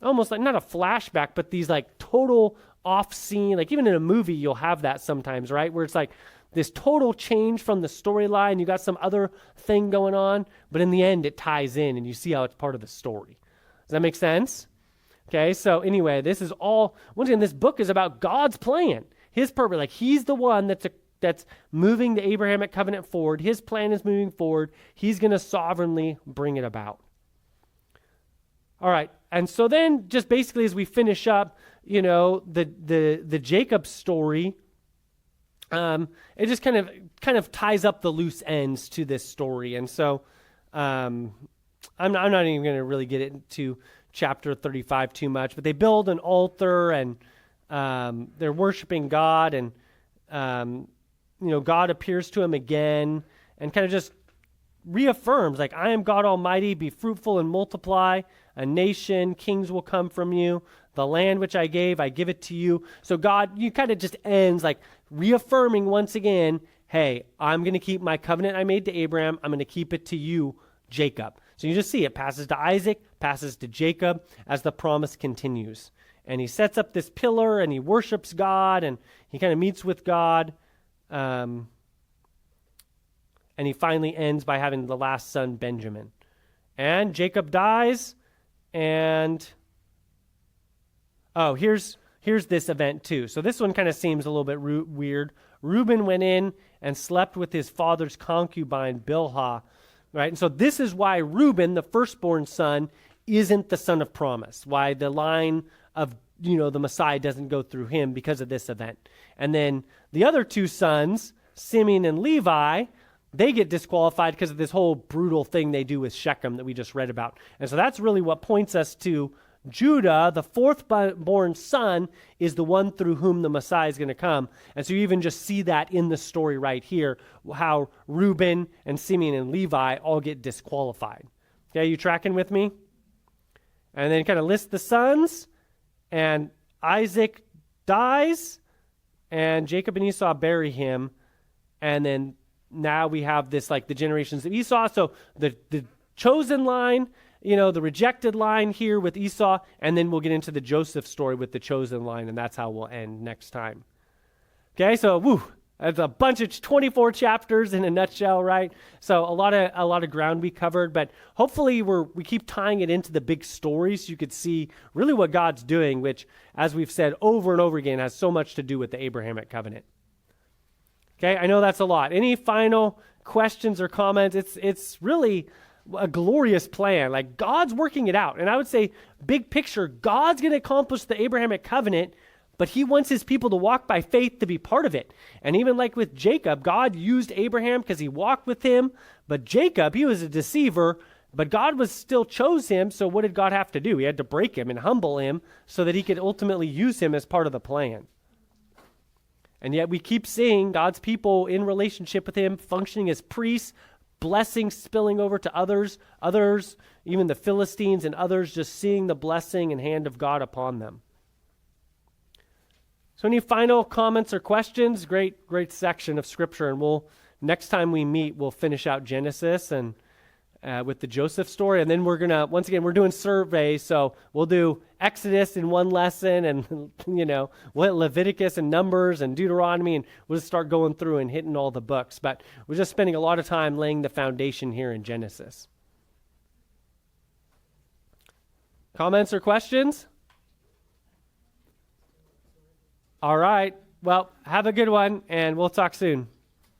S1: almost like, not a flashback, but these like total off-scene, like even in a movie you'll have that sometimes, right? Where it's like this total change from the storyline, you got some other thing going on, but in the end it ties in and you see how it's part of the story. Does that make sense? Okay, so anyway, this is all, once again, this book is about God's plan, his purpose. Like, he's the one that's moving the Abrahamic covenant forward. His plan is moving forward. He's going to sovereignly bring it about. All right, and so then just basically as we finish up, you know, the Jacob story, it just kind of ties up the loose ends to this story. And so I'm not even going to really get into chapter 35 too much, but they build an altar and they're worshiping God, and you know, God appears to him again and kind of just reaffirms, like, I am God Almighty, be fruitful and multiply, a nation, kings will come from you, the land which I gave, I give it to you. So God, you kind of just ends like reaffirming once again, hey, I'm going to keep my covenant I made to Abraham, I'm going to keep it to you, Jacob. So you just see it passes to Isaac, passes to Jacob as the promise continues. and he sets up this pillar and he worships God and he kind of meets with God. And he finally ends by having the last son, Benjamin. And Jacob dies, and here's this event too. So this one kind of seems a little bit weird. Reuben went in and slept with his father's concubine, Bilhah, right? And so this is why Reuben, the firstborn son, isn't the son of promise, why the line of, the Messiah doesn't go through him because of this event. And then the other two sons, Simeon and Levi, they get disqualified because of this whole brutal thing they do with Shechem that we just read about. And so that's really what points us to Judah, the fourth-born son, is the one through whom the Messiah is going to come. And so you even just see that in the story right here, how Reuben and Simeon and Levi all get disqualified. Okay, you tracking with me? And then kind of list the sons, and Isaac dies, and Jacob and Esau bury him, and then now we have this, like, the generations of Esau. So the chosen line, the rejected line here with Esau, and then we'll get into the Joseph story with the chosen line, and that's how we'll end next time. Okay, so that's a bunch of 24 chapters in a nutshell, right? So a lot of ground we covered, but hopefully we keep tying it into the big stories so you could see really what God's doing, which, as we've said over and over again, has so much to do with the Abrahamic covenant. Okay, I know that's a lot. Any final questions or comments? It's really a glorious plan. Like, God's working it out. And I would say, big picture, God's going to accomplish the Abrahamic covenant, but he wants his people to walk by faith to be part of it. And even like with Jacob, God used Abraham because he walked with him, but Jacob, he was a deceiver, but God still chose him, so what did God have to do? He had to break him and humble him so that he could ultimately use him as part of the plan. And yet we keep seeing God's people in relationship with him, functioning as priests, blessings spilling over to others, even the Philistines and others, just seeing the blessing and hand of God upon them. So any final comments or questions? Great section of Scripture. And next time we meet, we'll finish out Genesis and with the Joseph story. And then we're doing surveys. So we'll do Exodus in one lesson and, Leviticus and Numbers and Deuteronomy. And we'll just start going through and hitting all the books. But we're just spending a lot of time laying the foundation here in Genesis. Comments or questions? All right. Well, have a good one, and we'll talk soon.